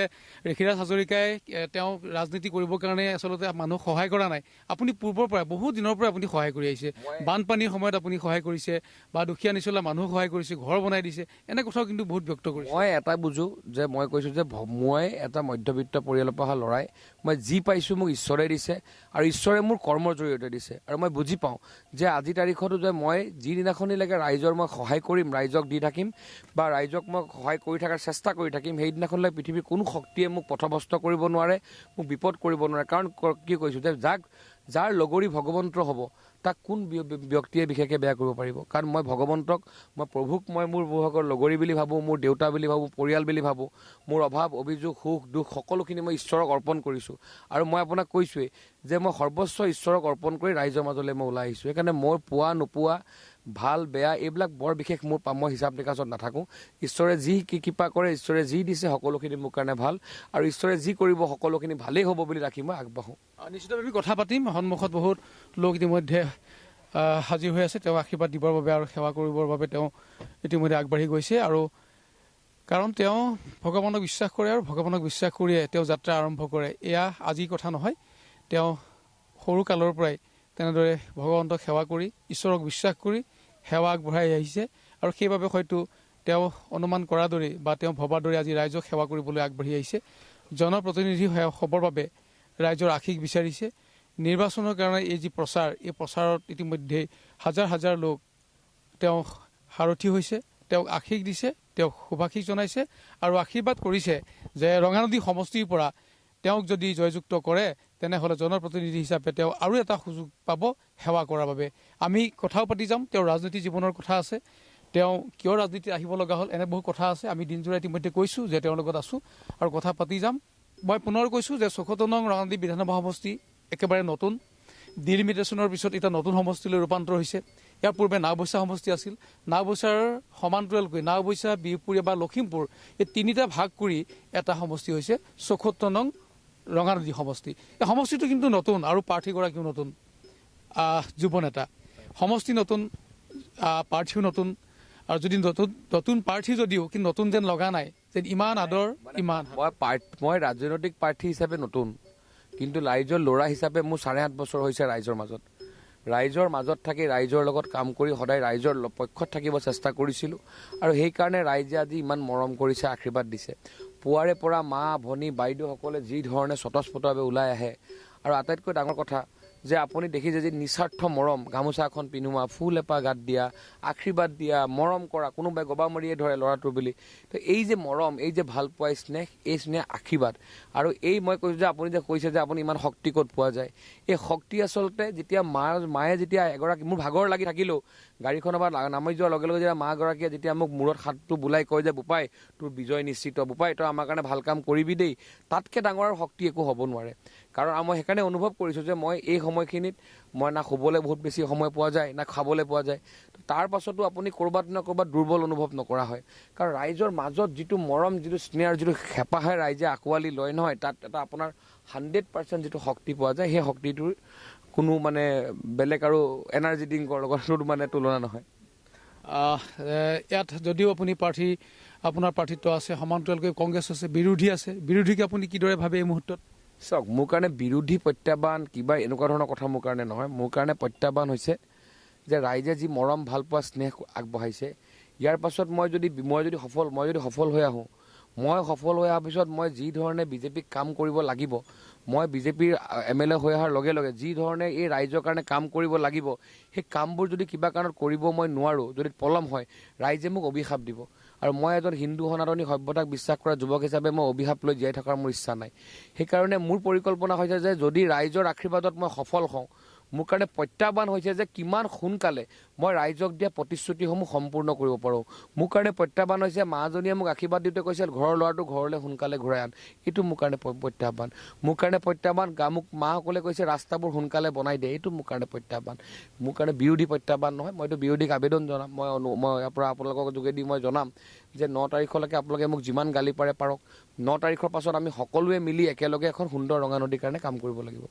ঋষিৰাজ হাজৰিকাই তেওঁ ৰাজনীতি কৰিবৰ কাৰণে আচলতে মানুহক সহায় কৰা নাই। আপুনি পূৰ্বৰ পৰাই বহু দিনৰ পৰাই আপুনি সহায় কৰি আহিছে। বানপানীৰ সময়ত আপুনি সহায় কৰিছে, বা দুখীয়া নিচলা মানুহক সহায় কৰিছে, ঘৰ বনাই দিছে, এনে কথাও কিন্তু বহুত ব্যক্ত কৰিছে। মই এটা বুজোঁ যে মই কৈছোঁ যে মই এটা মধ্যবিত্ত পৰিয়ালৰ পৰা অহা ল'ৰাই, মই যি পাইছোঁ মোক ঈশ্বৰে দিছে, আৰু ঈশ্বৰে মোৰ কৰ্মৰ জৰিয়তে দিছে। আৰু মই বুজি পাওঁ যে আজিৰ তাৰিখতো যে মই যিদিনাখনিলৈকে ৰাইজৰ মই সহায় কৰিম, ৰাইজক দি থাকিম, বা ৰাইজক মই সহায় কৰি থকাৰ চেষ্টা কৰি থাকিম, সেইদিনাখনলৈ পৃথিৱীৰ কোনো শক্তিয়ে মোক পথভ্ৰষ্ট কৰিব নোৱাৰে, মোক বিপদ কৰিব নোৱাৰে। কাৰণ কি কৈছোঁ যে যাৰ লগৰী ভগৱন্ত হ'ব, তাক কোন ব্যক্তিয়ে বিশেষকৈ বেয়া কৰিব পাৰিব? কাৰণ মই ভগৱন্তক, মই প্ৰভুক মই মোৰ ভাগৰ লগৰী বুলি ভাবোঁ, মোৰ দেউতা বুলি ভাবোঁ, পৰিয়াল বুলি ভাবোঁ। মোৰ অভাৱ, অভিযোগ, সুখ দুখ সকলোখিনি মই ঈশ্বৰক অৰ্পণ কৰিছোঁ। আৰু মই আপোনাক কৈছোঁৱেই যে মই সৰ্বস্ব ঈশ্বৰক অৰ্পণ কৰি ৰাইজৰ মাজলৈ মই ওলাই আহিছোঁ। সেইকাৰণে মোৰ পোৱা নোপোৱা, ভাল বেয়া এইবিলাক বৰ বিশেষ মই হিচাপ নিকাচত নাথাকোঁ। ঈশ্বৰে যি কৃপা কৰে, ঈশ্বৰে যি দিছে সকলোখিনি মোৰ কাৰণে ভাল, আৰু ঈশ্বৰে যি কৰিব সকলোখিনি ভালেই হ'ব বুলি ৰাখি মই আগবাঢ়োঁ। নিশ্চিতভাৱে আমি কথা পাতিম। সন্মুখত বহুত লোক ইতিমধ্যে হাজিৰ হৈ আছে, তেওঁ আশীৰ্বাদ দিবৰ বাবে আৰু সেৱা কৰিবৰ বাবে তেওঁ ইতিমধ্যে আগবাঢ়ি গৈছে। আৰু কাৰণ তেওঁ ভগৱানক বিশ্বাস কৰে, আৰু ভগৱানক বিশ্বাস কৰিয়ে তেওঁ যাত্ৰা আৰম্ভ কৰে। এয়া আজিৰ কথা নহয়, তেওঁ সৰু কালৰ পৰাই তেনেদৰে ভগৱন্তক সেৱা কৰি, ঈশ্বৰক বিশ্বাস কৰি সেৱা আগবঢ়াই আহিছে। আৰু সেইবাবে হয়তো তেওঁ অনুমান কৰাৰ দৰে বা তেওঁ ভবাৰ দৰে আজি ৰাইজক সেৱা কৰিবলৈ আগবাঢ়ি আহিছে। জনপ্ৰতিনিধি হ'বৰ বাবে ৰাইজৰ আশীষ বিচাৰিছে। নিৰ্বাচনৰ কাৰণে এই যি প্ৰচাৰ, এই প্ৰচাৰত ইতিমধ্যে হাজাৰ হাজাৰ লোক তেওঁ সাৰথি হৈছে, তেওঁক আশীষ দিছে, তেওঁক শুভাশীষ জনাইছে, আৰু আশীৰ্বাদ কৰিছে যে ৰঙানদী সমষ্টিৰ পৰা তেওঁক যদি জয়যুক্ত কৰে, তেনেহ'লে জনপ্ৰতিনিধি হিচাপে তেওঁ আৰু এটা সুযোগ পাব সেৱা কৰাৰ বাবে। আমি কথাও পাতি যাম, তেওঁৰ ৰাজনীতি জীৱনৰ কথা আছে, তেওঁ কিয় ৰাজনীতিত আহিব লগা হ'ল, এনে বহু কথা আছে। আমি দিনজোৰা ইতিমধ্যে কৈছোঁ যে তেওঁৰ লগত আছোঁ আৰু কথা পাতি যাম। মই পুনৰ কৈছোঁ যে ৭৪ নং ৰঙানদী বিধানসভা সমষ্টি একেবাৰে নতুন, ডিলিমিটেশ্যনৰ পিছত এতিয়া নতুন সমষ্টিলৈ ৰূপান্তৰ হৈছে। ইয়াৰ পূৰ্বে নাওবৈচা সমষ্টি আছিল। নাওবৈচাৰ সমান্তৰালকৈ নাওবৈচা, বিহপুৰীয়া বা লখিমপুৰ, এই তিনিটা ভাগ কৰি এটা সমষ্টি হৈছে ৭৪ নং ৰঙানদী সমষ্টি। এই সমষ্টিটো কিন্তু নতুন, আৰু প্ৰাৰ্থীগৰাকীও নতুন, যুৱ নেতা। সমষ্টি নতুন, প্ৰাৰ্থীও নতুন। আৰু যদি নতুন প্ৰাৰ্থী যদিও কিন্তু নতুন যেন লগা নাই, যেন ইমান আদৰ, ইমান মই ৰাজনৈতিক প্ৰাৰ্থী হিচাপে নতুন, কিন্তু ৰাইজৰ ল'ৰা হিচাপে মোৰ 8.5 বছৰ হৈছে ৰাইজৰ মাজত থাকি ৰাইজৰ লগত কাম কৰি সদায় ৰাইজৰ পক্ষত থাকিব চেষ্টা কৰিছিলোঁ। আৰু সেইকাৰণে ৰাইজে আজি ইমান মৰম কৰিছে, আশীৰ্বাদ দিছে। পুৱাৰে পৰা মা, ভনী, বাইদেউসকলে যি ধৰণে স্বতঃস্ফূৰ্তভাৱে ওলাই আহে। আৰু আটাইতকৈ ডাঙৰ কথা যে আপুনি দেখিছে যে নিস্বাৰ্থ মৰম, গামোচা এখন পিন্ধোৱা, ফুল এপাহ গাত দিয়া, আশীৰ্বাদ দিয়া, মৰম কৰা, কোনোবাই গবা মাৰিয়ে ধৰে ল'ৰাটোৰ বুলি। তো এই যে মৰম, এই যে ভাল পোৱা স্নেহ, এই স্নেহ আশীৰ্বাদ। আৰু এই মই কৈছোঁ যে আপুনি যে কৈছে যে আপুনি ইমান শক্তি ক'ত পোৱা যায়, এই শক্তি আচলতে যেতিয়া মায়ে যেতিয়া এগৰাকী, মোৰ ভাগৰ লাগি থাকিলেও গাড়ীখনৰ পৰা নামি যোৱাৰ লগে লগে যেতিয়া মাগৰাকীয়ে যেতিয়া মোক মূৰত হাতটো বুলাই কয় যে বোপাই তোৰ বিজয় নিশ্চিত, বোপাই তই আমাৰ কাৰণে ভাল কাম কৰিবি দেই, তাতকৈ ডাঙৰ শক্তি একো হ'ব নোৱাৰে। কাৰণ মই সেইকাৰণে অনুভৱ কৰিছোঁ যে মই এই সময়খিনিত মই না শুবলৈ বহুত বেছি সময় পোৱা যায়, না খাবলৈ পোৱা যায়। তাৰ পাছতো আপুনি ক'ৰবাত না ক'ৰবাত দুৰ্বল অনুভৱ নকৰা হয়। কাৰণ ৰাইজৰ মাজত যিটো মৰম, যিটো স্নেহ, যিটো হেঁপাহে ৰাইজে আঁকোৱালি লয় নহয়, তাত এটা আপোনাৰ 100% যিটো শক্তি পোৱা যায়, সেই শক্তিটোৰ কোনো মানে বেলেগ আৰু এনাৰ্জি ড্ৰিংকৰ লগত মানে তুলনা নহয়। ইয়াত যদিও আপুনি আপোনাৰ প্ৰাৰ্থিত্ব আছে, সমান্তৰালকৈ কংগ্ৰেছ আছে, বিৰোধী আছে, বিৰোধীক আপুনি কিদৰে ভাবে এই মুহূৰ্তত? চাওক, মোৰ কাৰণে বিৰোধী প্ৰত্যাহ্বান কিবা এনেকুৱা ধৰণৰ কথা মোৰ কাৰণে নহয়। মোৰ কাৰণে প্ৰত্যাহ্বান হৈছে যে ৰাইজে যি মৰম, ভাল পোৱা, স্নেহ আগবঢ়াইছে, ইয়াৰ পাছত মই যদি সফল হৈ আহোঁ, মই সফল হৈ অহাৰ পিছত মই যি ধৰণে বিজেপিক কাম কৰিব লাগিব, মই বিজেপিৰ MLA হৈ অহাৰ লগে লগে যি ধৰণে এই ৰাইজৰ কাৰণে কাম কৰিব লাগিব, সেই কামবোৰ যদি কিবা কাৰণত কৰিব মই নোৱাৰোঁ, যদি পলম হয়, ৰাইজে মোক অভিশাপ দিব। আৰু মই এজন হিন্দু সনাতনী সভ্যতাক বিশ্বাস কৰা যুৱক হিচাপে মই অভিশাপ লৈ জীয়াই থকাৰ মোৰ ইচ্ছা নাই। সেইকাৰণে মোৰ পৰিকল্পনা হৈছে যে যদি ৰাইজৰ আশীৰ্বাদত মই সফল হওঁ, মোৰ কাৰণে প্ৰত্যাহ্বান হৈছে যে কিমান সোনকালে মই ৰাইজক দিয়া প্ৰতিশ্ৰুতিসমূহ সম্পূৰ্ণ কৰিব পাৰোঁ। মোৰ কাৰণে প্ৰত্যাহ্বান হৈছে মাজনীয়ে মোক আশীৰ্বাদ দিওঁতে কৈছিল ঘৰৰ ল'ৰাটো ঘৰলৈ সোনকালে ঘূৰাই আন, এইটো মোৰ কাৰণে প্ৰত্যাহ্বান। মোৰ কাৰণে প্ৰত্যাহ্বান মোক মাসকলে কৈছে ৰাস্তাবোৰ সোনকালে বনাই দিয়ে, এইটো মোৰ কাৰণে প্ৰত্যাহ্বান। মোৰ কাৰণে বিৰোধী প্ৰত্যাহ্বান নহয়। মইতো বিৰোধীক আবেদন জনাম, মই ইয়াৰ পৰা আপোনালোকৰ যোগেদি মই জনাম যে 9 তাৰিখলৈকে আপোনালোকে মোক যিমান গালি পাৰে পাৰক, 9 তাৰিখৰ পাছত আমি সকলোৱে মিলি একেলগে এখন সুন্দৰ ৰঙা নদীৰ কাৰণে কাম কৰিব লাগিব।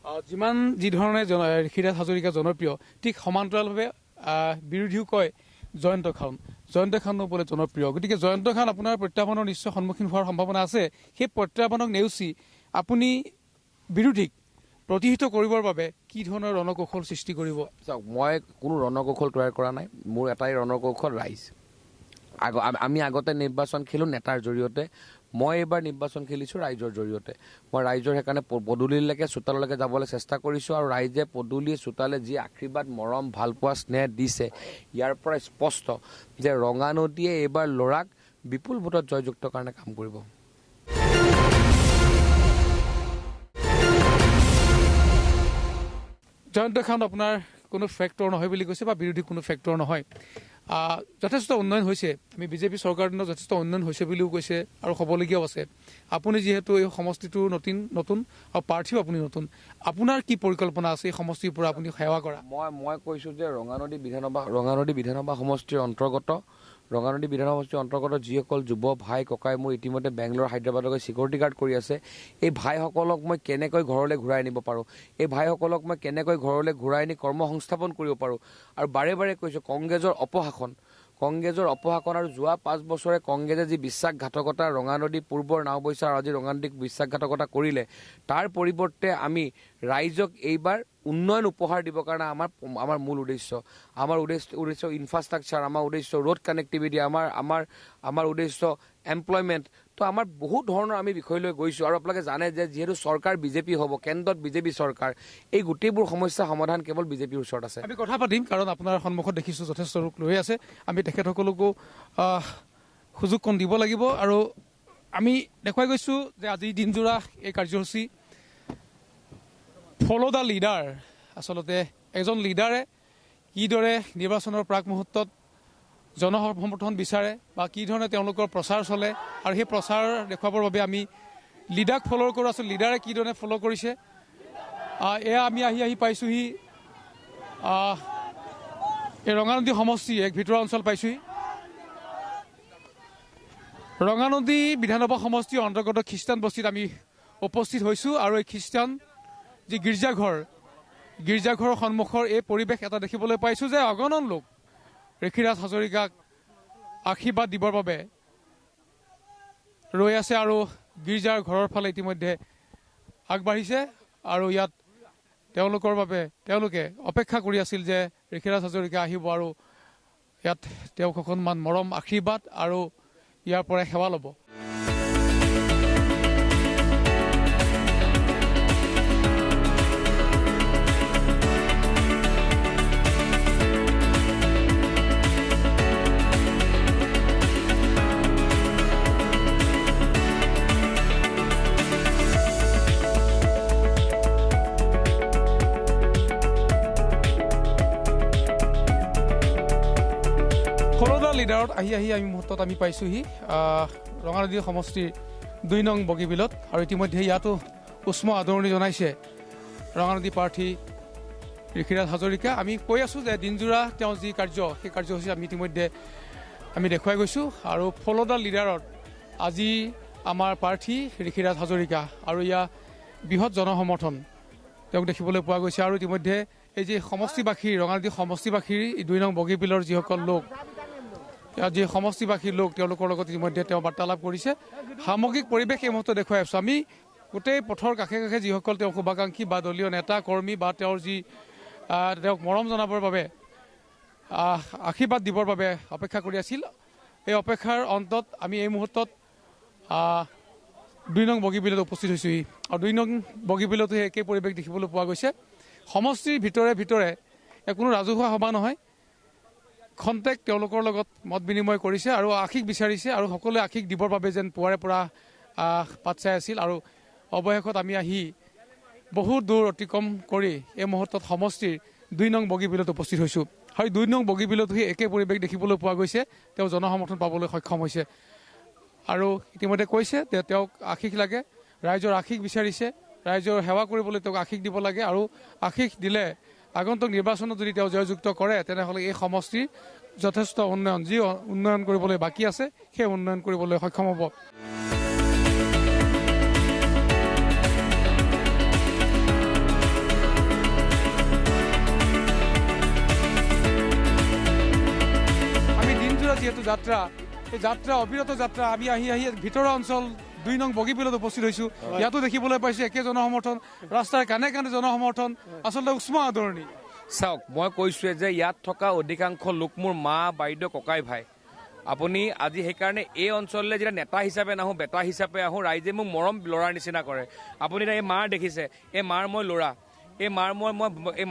যি ধৰণে ঋষিৰাজ হাজৰিকা জনপ্ৰিয়, ঠিক সমান্তৰালভাৱে বিৰোধীও কয় জয়ন্ত খানো বোলে জনপ্ৰিয়। গতিকে জয়ন্ত খান আপোনাৰ প্ৰত্যাহ্বানৰ নিশ্চয় সন্মুখীন হোৱাৰ সম্ভাৱনা আছে। সেই প্ৰত্যাহ্বানক নেওচি আপুনি বিৰোধীক প্ৰতিহিত কৰিবৰ বাবে কি ধৰণৰ ৰণকৌশল সৃষ্টি কৰিব? চাওক, মই কোনো ৰণকৌশল তৈয়াৰ কৰা নাই। মোৰ এটাই ৰণকৌশল ৰাইজ। আমি আগতে নিৰ্বাচন খেলোঁ নেতাৰ জৰিয়তে, মই এইবাৰ নিৰ্বাচন খেলিছোঁ ৰাইজৰ জৰিয়তে। মই ৰাইজৰ সেইকাৰণে পদূলিলৈকে চোতাললৈকে যাবলৈ চেষ্টা কৰিছোঁ। আৰু ৰাইজে পদূলি চোতালে যি আশীৰ্বাদ, মৰম, ভালপোৱা, স্নেহ দিছে, ইয়াৰ পৰা স্পষ্ট যে ৰঙা নদীয়ে এইবাৰ ল'ৰাক বিপুল ভোটত জয়যুক্ত কাৰণে কাম কৰিব। জয়ন্ত খান আপোনাৰ কোনো ফেক্টৰ নহয় বুলি কৈছে, বা বিৰোধী কোনো ফেক্টৰ নহয়। যথেষ্ট উন্নয়ন হৈছে, আমি বিজেপি চৰকাৰৰ দিনত যথেষ্ট উন্নয়ন হৈছে বুলিও কৈছে, আৰু হ'বলগীয়াও আছে। আপুনি যিহেতু এই সমষ্টিটোৰ নতুন আৰু প্ৰাৰ্থীও আপুনি নতুন, আপোনাৰ কি পৰিকল্পনা আছে এই সমষ্টিৰ পৰা আপুনি সেৱা কৰা? মই কৈছোঁ যে ৰঙানদী বিধানসভা সমষ্টিৰ অন্তৰ্গত যিসকল যুৱ ভাই ককাই মোৰ ইতিমধ্যে বেংগলোৰ, হায়দৰাবাদলৈ ছিকিউৰিটি গাৰ্ড কৰি আছে, এই ভাইসকলক মই কেনেকৈ ঘৰলৈ ঘূৰাই আনিব পাৰোঁ, এই ভাইসকলক মই কেনেকৈ ঘৰলৈ ঘূৰাই আনি কৰ্মসংস্থাপন কৰিব পাৰোঁ। আৰু বাৰে বাৰে কৈছোঁ, কংগ্ৰেছৰ অপশাসন আৰু যোৱা 5 বছৰে কংগ্ৰেছে যি বিশ্বাসঘাতকতা ৰঙানদী পূৰ্বৰ নাওবৈচা আৰু আজি ৰঙানদীক বিশ্বাসঘাতকতা কৰিলে, তাৰ পৰিৱৰ্তে আমি ৰাইজক এইবাৰ উন্নয়ন উপহাৰ দিবৰ কাৰণে আমাৰ মূল উদ্দেশ্য, ইনফ্ৰাষ্ট্ৰাকচাৰ, আমাৰ উদ্দেশ্য ৰোড কানেক্টিভিটি, আমাৰ উদ্দেশ্য এমপ্লয়মেণ্ট। তো আমাৰ বহুত ধৰণৰ আমি বিষয় লৈ গৈছোঁ। আৰু আপোনালোকে জানে যে যিহেতু চৰকাৰ বিজেপি হ'ব, কেন্দ্ৰত বিজেপি চৰকাৰ, এই গোটেইবোৰ সমস্যা সমাধান কেৱল বিজেপিৰ ওচৰত আছে। আমি কথা পাতিম, কাৰণ আপোনাৰ সন্মুখত দেখিছোঁ যথেষ্ট লোক লৈ আছে। আমি তেখেতসকলকো সুযোগ কণ দিব লাগিব। আৰু আমি দেখুৱাই গৈছোঁ যে আজিৰ দিনজোৰা এই কাৰ্যসূচী ফ'ল' দ্য লিডাৰ, আচলতে এজন লিডাৰে কিদৰে নিৰ্বাচনৰ প্ৰাক মুহূৰ্তত জনসমৰ্থন বিচাৰে বা কি ধৰণে তেওঁলোকৰ প্ৰচাৰ চলে, আৰু সেই প্ৰচাৰ দেখুৱাবৰ বাবে আমি লিডাৰক ফ'ল' কৰোঁ। আচলতে লিডাৰে কি ধৰণে ফ'ল' কৰিছে, এয়া আমি আহি পাইছোঁহি এই ৰঙানদী সমষ্টি এক ভিতৰুৱা অঞ্চল পাইছোঁহি। ৰঙানদী বিধানসভা সমষ্টিৰ অন্তৰ্গত খ্ৰীষ্টান বস্তিত আমি উপস্থিত হৈছোঁ। আৰু এই খ্ৰীষ্টান যি গীৰ্জাঘৰৰ সন্মুখৰ এই পৰিৱেশ এটা দেখিবলৈ পাইছোঁ যে অগণন লোক ঋষিৰাজ হাজৰিকাক আশীৰ্বাদ দিবৰ বাবে ৰৈ আছে, আৰু গীৰ্জাৰ ঘৰৰ ফালে ইতিমধ্যে আগবাঢ়িছে। আৰু ইয়াত তেওঁলোকে অপেক্ষা কৰি আছিল যে ঋষিৰাজ হাজৰিকা আহিব আৰু ইয়াত তেওঁক অকণমান মৰম, আশীৰ্বাদ আৰু ইয়াৰ পৰাই সেৱা ল'ব। লিডাৰত আহি আমি মুহূৰ্তত আমি পাইছোঁহি ৰঙানদী সমষ্টিৰ 2 নং বগীবিলত আৰু ইতিমধ্যে ইয়াতো উষ্ম আদৰণি জনাইছে ৰঙানদী প্ৰাৰ্থী ঋষিৰাজ হাজৰিকা। আমি কৈ আছোঁ যে দিনজোৰা তেওঁ যি কাৰ্য সেই কাৰ্যসূচী আমি ইতিমধ্যে আমি দেখুৱাই গৈছোঁ আৰু ফলদা লিডাৰত আজি আমাৰ প্ৰাৰ্থী ঋষিৰাজ হাজৰিকা আৰু ইয়াৰ বৃহৎ জনসমৰ্থন তেওঁক দেখিবলৈ পোৱা গৈছে। আৰু ইতিমধ্যে এই যে সমষ্টিবাসী ৰঙানদী সমষ্টিবাসীৰ 2 নং বগীবিলৰ যিসকল লোক যি সমষ্টিবাসীৰ লোক তেওঁলোকৰ লগত ইতিমধ্যে তেওঁ বাৰ্তালাপ কৰিছে। সামগ্ৰিক পৰিৱেশ এই মুহূৰ্তত দেখুৱাই আছোঁ আমি। গোটেই পথৰ কাষে কাষে যিসকল তেওঁৰ শুভাকাংক্ষী বা দলীয় নেতা কৰ্মী বা তেওঁৰ যি তেওঁক মৰম জনাবৰ বাবে আশীৰ্বাদ দিবৰ বাবে অপেক্ষা কৰি আছিল, এই অপেক্ষাৰ অন্তত আমি এই মুহূৰ্তত 2 নং বগীবিলত উপস্থিত হৈছোঁহি। আৰু 2 নং বগীবিলতো একেই পৰিৱেশ দেখিবলৈ পোৱা গৈছে। সমষ্টিৰ ভিতৰে কোনো ৰাজহুৱা সভা নহয়, খন্তেক তেওঁলোকৰ লগত মত বিনিময় কৰিছে আৰু আশীষ বিচাৰিছে আৰু সকলোৱে আশীষ দিবৰ বাবে যেন পুৱাৰে পৰা পাত চাই আছিল। আৰু অৱশেষত আমি আহি বহুত দূৰ অতিক্ৰম কৰি এই মুহূৰ্তত সমষ্টিৰ 2 নং বগীবিলত উপস্থিত হৈছোঁ। আৰু 2 নং বগীবিলতো সেই একে পৰিৱেশ দেখিবলৈ পোৱা গৈছে। তেওঁ জনসমৰ্থন পাবলৈ সক্ষম হৈছে আৰু ইতিমধ্যে কৈছে যে তেওঁক আশীষ লাগে, ৰাইজৰ আশীষ বিচাৰিছে, ৰাইজৰ সেৱা কৰিবলৈ তেওঁক আশীষ দিব লাগে আৰু আশীষ দিলে আগন্তুক নিৰ্বাচনত যদি তেওঁ জয়যুক্ত কৰে তেনেহ'লে এই সমষ্টিৰ যথেষ্ট উন্নয়ন যি উন্নয়ন কৰিবলৈ বাকী আছে সেই উন্নয়ন কৰিবলৈ সক্ষম হ'ব। আমি দিনজোৰা যিহেতু যাত্ৰা, এই যাত্ৰা অবিৰত যাত্ৰা আমি আহি ভিতৰৰ অঞ্চল 2 নং বগীবিলত উপস্থিত হৈছোঁ। ইয়াতো দেখিবলৈ পাইছোঁ একে জনসমৰ্থন, ৰাস্তাৰ কাণে কাণে জনসমৰ্থন, আচলতে উষ্ম আদৰণি। চাওক, মই কৈছোঁৱে যে ইয়াত থকা অধিকাংশ লোক মোৰ মা, বাইদেউ, ককাই, ভাই। আপুনি আজি সেইকাৰণে এই অঞ্চললৈ যেতিয়া নেতা হিচাপে নাহোঁ, বেটা হিচাপে আহোঁ, ৰাইজে মোক মৰম ল'ৰাৰ নিচিনা কৰে। আপুনি এতিয়া এই মাৰ দেখিছে, এই মাৰ মই ল'ৰা, এই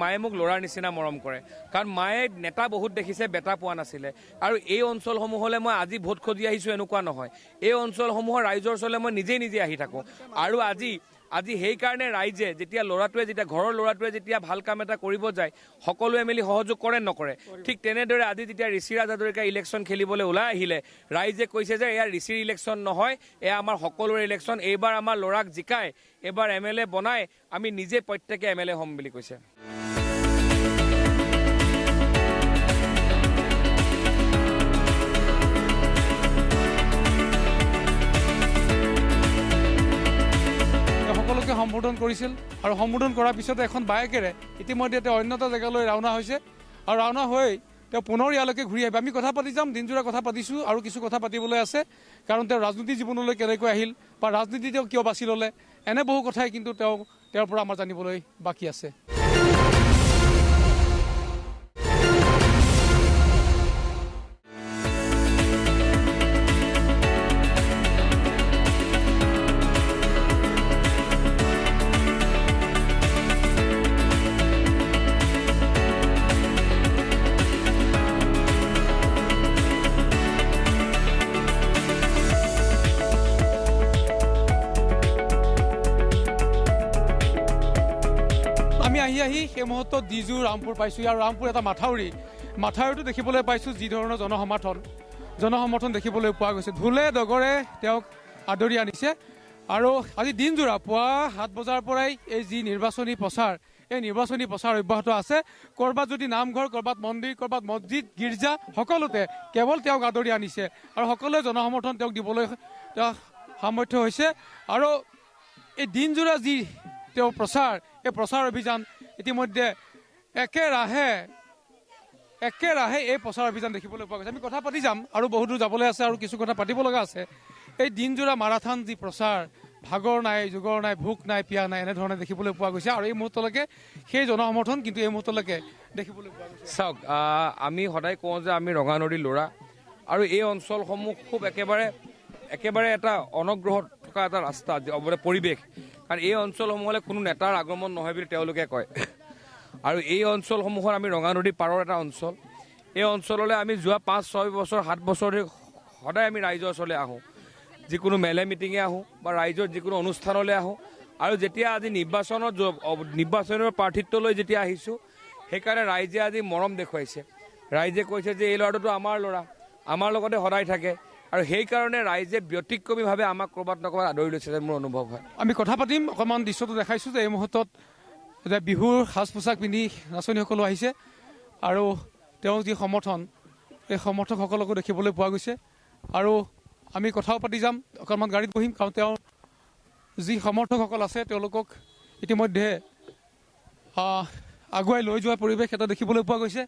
মায়ে মোক ল'ৰাৰ নিচিনা মৰম কৰে। কাৰণ মায়ে নেতা বহুত দেখিছে, বেটা পোৱা নাছিলে। আৰু এই অঞ্চলসমূহলৈ মই আজি ভোট খুজি আহিছোঁ এনেকুৱা নহয়, এই অঞ্চলসমূহৰ ৰাইজৰ ওচৰলৈ মই নিজে আহি থাকোঁ। আৰু আজি সেইকাৰণে ৰাইজে যেতিয়া ঘৰৰ ল'ৰাটোৱে যেতিয়া ভাল কাম এটা কৰিব যায় সকলোৱে মিলি সহযোগ কৰে নকৰে। ঠিক তেনেদৰে আজি যেতিয়া ঋষিৰাজ হাজৰিকা ইলেকশ্যন খেলিবলৈ ওলাই আহিলে ৰাইজে কৈছে যে এয়া ঋষিৰ ইলেকশ্যন নহয়, এয়া আমাৰ সকলোৰে ইলেকশ্যন। এইবাৰ আমাৰ ল'ৰাক জিকাই এইবাৰ MLA বনাই আমি নিজে প্ৰত্যেকে MLA হ'ম বুলি কৈছে। সকলোকে সম্বোধন কৰিছিল আৰু সম্বোধন কৰাৰ পিছতে এখন বাইকেৰে ইতিমধ্যে তেওঁ অন্য এটা জেগালৈ ৰাওনা হৈছে আৰু ৰাওনা হৈ তেওঁ পুনৰ ইয়ালৈকে ঘূৰি আহিব। আমি কথা পাতি যাম, দিনজোৰা কথা পাতিছোঁ আৰু কিছু কথা পাতিবলৈ আছে। কাৰণ তেওঁ ৰাজনীতি জীৱনলৈ কেনেকৈ আহিল বা ৰাজনীতি তেওঁ কিয় বাছি ল'লে, এনে বহু কথাই কিন্তু তেওঁৰ পৰা আমাৰ জানিবলৈ বাকী আছে। আহি সেই মুহূৰ্তত ডিজু ৰামপুৰ পাইছোঁ। আৰু ৰামপুৰ এটা মাথাউৰিটো দেখিবলৈ পাইছোঁ যি ধৰণৰ জনসমৰ্থন দেখিবলৈ পোৱা গৈছে। ঢোলে ডগৰে তেওঁক আদৰি আনিছে। আৰু আজি দিনজোৰা পুৱা 7 বজাৰ পৰাই এই যি নিৰ্বাচনী প্ৰচাৰ অব্যাহত আছে। ক'ৰবাত যদি নামঘৰ, ক'ৰবাত মন্দিৰ, ক'ৰবাত মছজিদ, গীৰ্জা, সকলোতে কেৱল তেওঁক আদৰি আনিছে আৰু সকলোৱে জনসমৰ্থন তেওঁক দিবলৈ তেওঁ সামৰ্থ্য হৈছে। আৰু এই দিনজোৰা যি তেওঁ এই প্ৰচাৰ অভিযান ইতিমধ্যে একেৰাহে এই প্ৰচাৰ অভিযান দেখিবলৈ পোৱা গৈছে। আমি কথা পাতি যাম আৰু বহুত দূৰ যাবলৈ আছে আৰু কিছু কথা পাতিব লগা আছে। এই দিনজোৰা মাৰাথান যি প্ৰচাৰ, ভাগৰ নাই, যুগৰ নাই, ভোক নাই, পিয়া নাই, এনেধৰণে দেখিবলৈ পোৱা গৈছে। আৰু এই মুহূৰ্তলৈকে সেই জনসমৰ্থন কিন্তু এই মুহূৰ্তলৈকে দেখিবলৈ পোৱা গৈছে। চাওক, আমি সদায় কওঁ যে আমি ৰঙানদীৰ ল'ৰা আৰু এই অঞ্চলসমূহ খুব একেবাৰে এটা অনগ্ৰহ থকা এটা ৰাস্তা পৰিৱেশ। কাৰণ এই অঞ্চলসমূহলৈ কোনো নেতাৰ আগমন নহয় বুলি তেওঁলোকে কয়। আৰু এই অঞ্চলসমূহত আমি ৰঙানদী পাৰৰ এটা অঞ্চল। এই অঞ্চললৈ আমি যোৱা 5-6 বছৰ 7 বছৰ ধৰি সদায় আমি ৰাইজৰ ওচৰলৈ আহোঁ, যিকোনো মেলে মিটিঙে আহোঁ বা ৰাইজৰ যিকোনো অনুষ্ঠানলৈ আহোঁ। আৰু যেতিয়া আজি নিৰ্বাচনৰ প্ৰাৰ্থিত্বলৈ যেতিয়া আহিছোঁ সেইকাৰণে ৰাইজে আজি মৰম দেখুৱাইছে। ৰাইজে কৈছে যে এই ল'ৰাটোতো আমাৰ ল'ৰা, আমাৰ লগতে সদায় থাকে আৰু সেইকাৰণে ৰাইজে ব্যতিক্ৰমীভাৱে আমাক ক'ৰবাত নক'ৰবাত আদৰি লৈছে যেন মোৰ অনুভৱ হয়। আমি কথা পাতিম, অকণমান দৃশ্যটো দেখাইছোঁ যে এই মুহূৰ্তত যে বিহুৰ সাজ পোছাক পিন্ধি নাচনীসকলো আহিছে আৰু তেওঁৰ যি সমৰ্থন, এই সমৰ্থকসকলকো দেখিবলৈ পোৱা গৈছে আৰু আমি কথাও পাতি যাম, অকণমান গাড়ীত বহিম, কাৰণ তেওঁৰ যি সমৰ্থকসকল আছে তেওঁলোকক ইতিমধ্যে আগুৱাই লৈ যোৱা পৰিৱেশ এটা দেখিবলৈ পোৱা গৈছে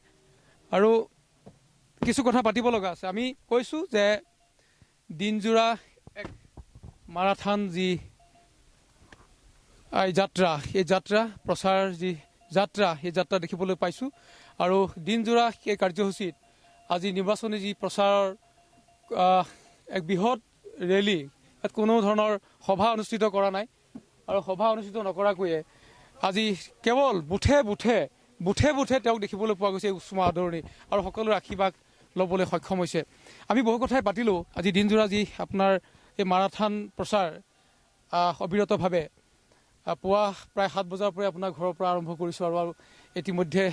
আৰু কিছু কথা পাতিব লগা আছে। আমি কৈছোঁ যে দিনজোৰা এক মাৰাথান যি যাত্ৰা, এই যাত্ৰা প্ৰচাৰ যি যাত্ৰা, সেই যাত্ৰা দেখিবলৈ পাইছোঁ আৰু দিনজোৰা সেই কাৰ্যসূচীত আজি নিৰ্বাচনী যি প্ৰচাৰৰ এক বৃহৎ ৰেলী, ইয়াত কোনো ধৰণৰ সভা অনুষ্ঠিত কৰা নাই আৰু সভা অনুষ্ঠিত নকৰাকৈয়ে আজি কেৱল বুথে বুথে তেওঁক দেখিবলৈ পোৱা গৈছে উষ্ম আদৰণি আৰু সকলোৰে আশীৰ্বাদ ল'বলৈ সক্ষম হৈছে। আমি বহু কথাই পাতিলোঁ আজি দিনজোৰা যি আপোনাৰ এই মাৰাথান প্ৰচাৰ অবিৰতভাৱে পুৱা প্ৰায় 7 বজাৰ পৰাই আপোনাৰ ঘৰৰ পৰা আৰম্ভ কৰিছোঁ আৰু ইতিমধ্যে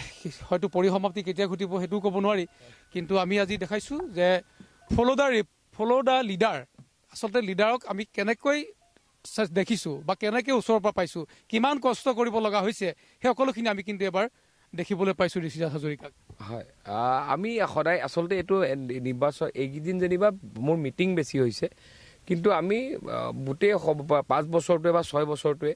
হয়তো পৰিসমাপ্তি কেতিয়া ঘটিব সেইটোও ক'ব নোৱাৰি, কিন্তু আমি আজি দেখাইছোঁ যে ফ'ল' দ্য লিডাৰ, আচলতে লিডাৰক আমি কেনেকৈ দেখিছোঁ বা কেনেকৈ ওচৰৰ পৰা পাইছোঁ, কিমান কষ্ট কৰিব লগা হৈছে, সেই সকলোখিনি আমি কিন্তু এবাৰ দেখিবলৈ পাইছোঁ ঋষিৰাজ হাজৰিকাক। হয়, আমি সদায় আচলতে এইটো নিৰ্বাচন এইকেইদিন যেনিবা মোৰ মিটিং বেছি হৈছে, কিন্তু আমি গোটেই 5 বছৰটোৱে বা 6 বছৰটোৱে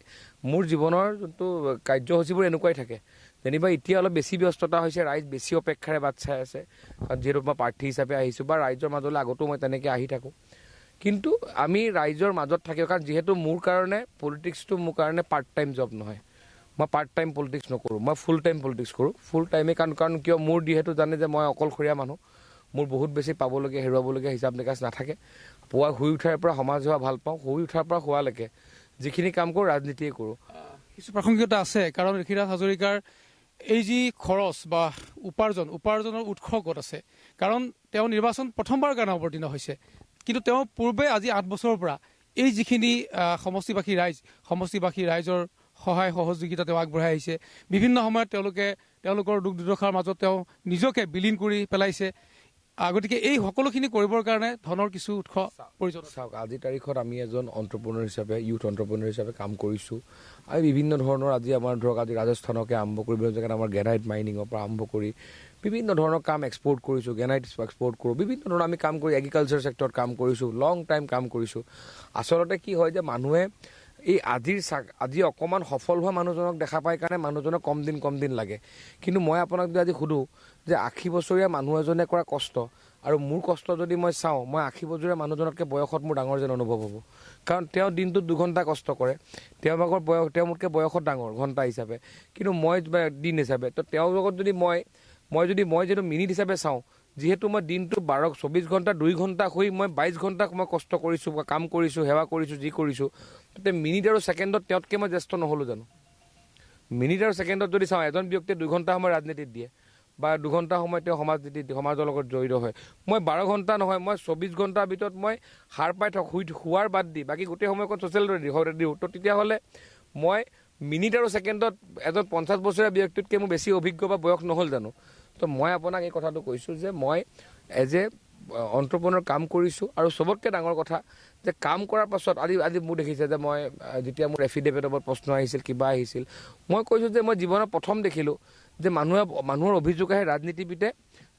মোৰ জীৱনৰ যোনটো কাৰ্যসূচীবোৰ এনেকুৱাই থাকে। যেনিবা এতিয়া অলপ বেছি ব্যস্ততা হৈছে, ৰাইজ বেছি অপেক্ষাৰে বাট চাই আছে, কাৰণ যিহেতু মই প্ৰাৰ্থী হিচাপে আহিছোঁ বা ৰাইজৰ মাজলৈ আগতো মই তেনেকৈ আহি থাকোঁ, কিন্তু আমি ৰাইজৰ মাজত থাকিব, কাৰণ যিহেতু মোৰ কাৰণে পলিটিক্সটো মোৰ কাৰণে পাৰ্ট টাইম জব নহয়, মই পাৰ্ট টাইম পলিটিক্স নকৰোঁ, মই ফুল টাইম পলিটিক্স কৰোঁ। ফুল টাইমে কাৰণ কিয় মোৰ যিহেতু জানে যে মই অকলশৰীয়া মানুহ, মোৰ বহুত বেছি পাবলগীয়া হেৰুৱাবলগীয়া হিচাপ নিকাচ নাথাকে। পুৱা শুই উঠাৰ পৰা সমাজ সেৱা ভাল পাওঁ, শুই উঠাৰ পৰা শোৱালৈকে যিখিনি কাম কৰোঁ ৰাজনীতিয়ে কৰোঁ। কিছু প্ৰাসংগিকতা আছে, কাৰণ ঋষিৰাজ হাজৰিকাৰ এই যি খৰচ বা উপাৰ্জনৰ উৎস ক'ত আছে, কাৰণ তেওঁ নিৰ্বাচন প্ৰথমবাৰৰ কাৰণে অৱতীৰ্ণ হৈছে, কিন্তু তেওঁ পূৰ্বে আজি 8 বছৰৰ পৰা এই যিখিনি সমষ্টিবাসী ৰাইজৰ সহায় সহযোগিতা তেওঁ আগবঢ়াই আহিছে। বিভিন্ন সময়ত তেওঁলোকৰ দুখ দুৰ্দশাৰ মাজত তেওঁ নিজকে বিলীন কৰি পেলাইছে। গতিকে এই সকলোখিনি কৰিবৰ কাৰণে ধনৰ কিছু উৎস প্ৰয়োজন। চাওক, আজিৰ তাৰিখত আমি এজন এণ্টাৰপ্ৰেনিউৰ হিচাপে, ইউথ এণ্টাৰপ্ৰেনিউৰ হিচাপে কাম কৰিছোঁ। আমি বিভিন্ন ধৰণৰ আজি আমাৰ ধৰক আজি ৰাজস্থানকে আৰম্ভ কৰি বিভিন্ন জেগাত আমাৰ গ্ৰেনাইট মাইনিঙৰ পৰা আৰম্ভ কৰি বিভিন্ন ধৰণৰ কাম এক্সপৰ্ট কৰিছোঁ, গ্ৰেনাইট এক্সপৰ্ট কৰোঁ, বিভিন্ন ধৰণৰ আমি কাম কৰি এগ্ৰিকালচাৰ ছেক্টৰত কাম কৰিছোঁ, লং টাইম কাম কৰিছোঁ। আচলতে কি হয় যে মানুহে এই আজি অকণমান সফল হোৱা মানুহজনক দেখা পাই কাৰণে মানুহজনক কম দিন লাগে, কিন্তু মই আপোনাক যদি আজি সোধোঁ যে 80 বছৰীয়া মানুহ এজনে কৰা কষ্ট আৰু মোৰ কষ্ট যদি মই চাওঁ, মই 80 বছৰীয়া মানুহজনতকৈ বয়সত মোৰ ডাঙৰ যেন অনুভৱ হ'ব, কাৰণ তেওঁ দিনটোত 2 ঘণ্টা কষ্ট কৰে, তেওঁ মোতকৈ বয়সত ডাঙৰ ঘণ্টা হিচাপে, কিন্তু মই দিন হিচাপে, তো তেওঁৰ লগত যদি মই যিহেতু মিনিট হিচাপে চাওঁ, যিহেতু মই দিনটো 24 ঘণ্টা 2 ঘণ্টা শুই মই 22 ঘণ্টা মই কষ্ট কৰিছোঁ বা কাম কৰিছোঁ, সেৱা কৰিছোঁ, যি কৰিছোঁ, তাতে মিনিট আৰু ছেকেণ্ডত তেওঁতকৈ মই জ্যেষ্ঠ নহ'লোঁ জানো? মিনিট আৰু ছেকেণ্ডত যদি চাওঁ, এজন ব্যক্তিয়ে 2 ঘণ্টা সময় ৰাজনীতিত দিয়ে বা 2 ঘণ্টা সময় তেওঁ সমাজৰ লগত জড়িত হয়, মই 12 ঘণ্টা নহয়, মই 24 ঘণ্টাৰ ভিতৰত মই সাৰ পাই শোৱাৰ বাদ দি বাকী গোটেই সময়কণ ছ'চিয়েল দিওঁ, তো তেতিয়াহ'লে মই মিনিট আৰু ছেকেণ্ডত এজন 50 বছৰীয়া ব্যক্তিতকৈ মোৰ বেছি অভিজ্ঞ বা বয়স নহ'ল জানো? তো মই আপোনাক এই কথাটো কৈছোঁ যে মই এজ এ এণ্টাৰপ্ৰেনিউৰ কাম কৰিছোঁ, আৰু চবতকৈ ডাঙৰ কথা যে কাম কৰাৰ পাছত আজি মোৰ দেখিছে যে মই যেতিয়া মোৰ এফিডেভিটৰ ওপৰত প্ৰশ্ন আহিছিল, কিবা আহিছিল, মই কৈছোঁ যে মই জীৱনত প্ৰথম দেখিলোঁ যে মানুহৰ অভিযোগ আহে ৰাজনীতিবিদে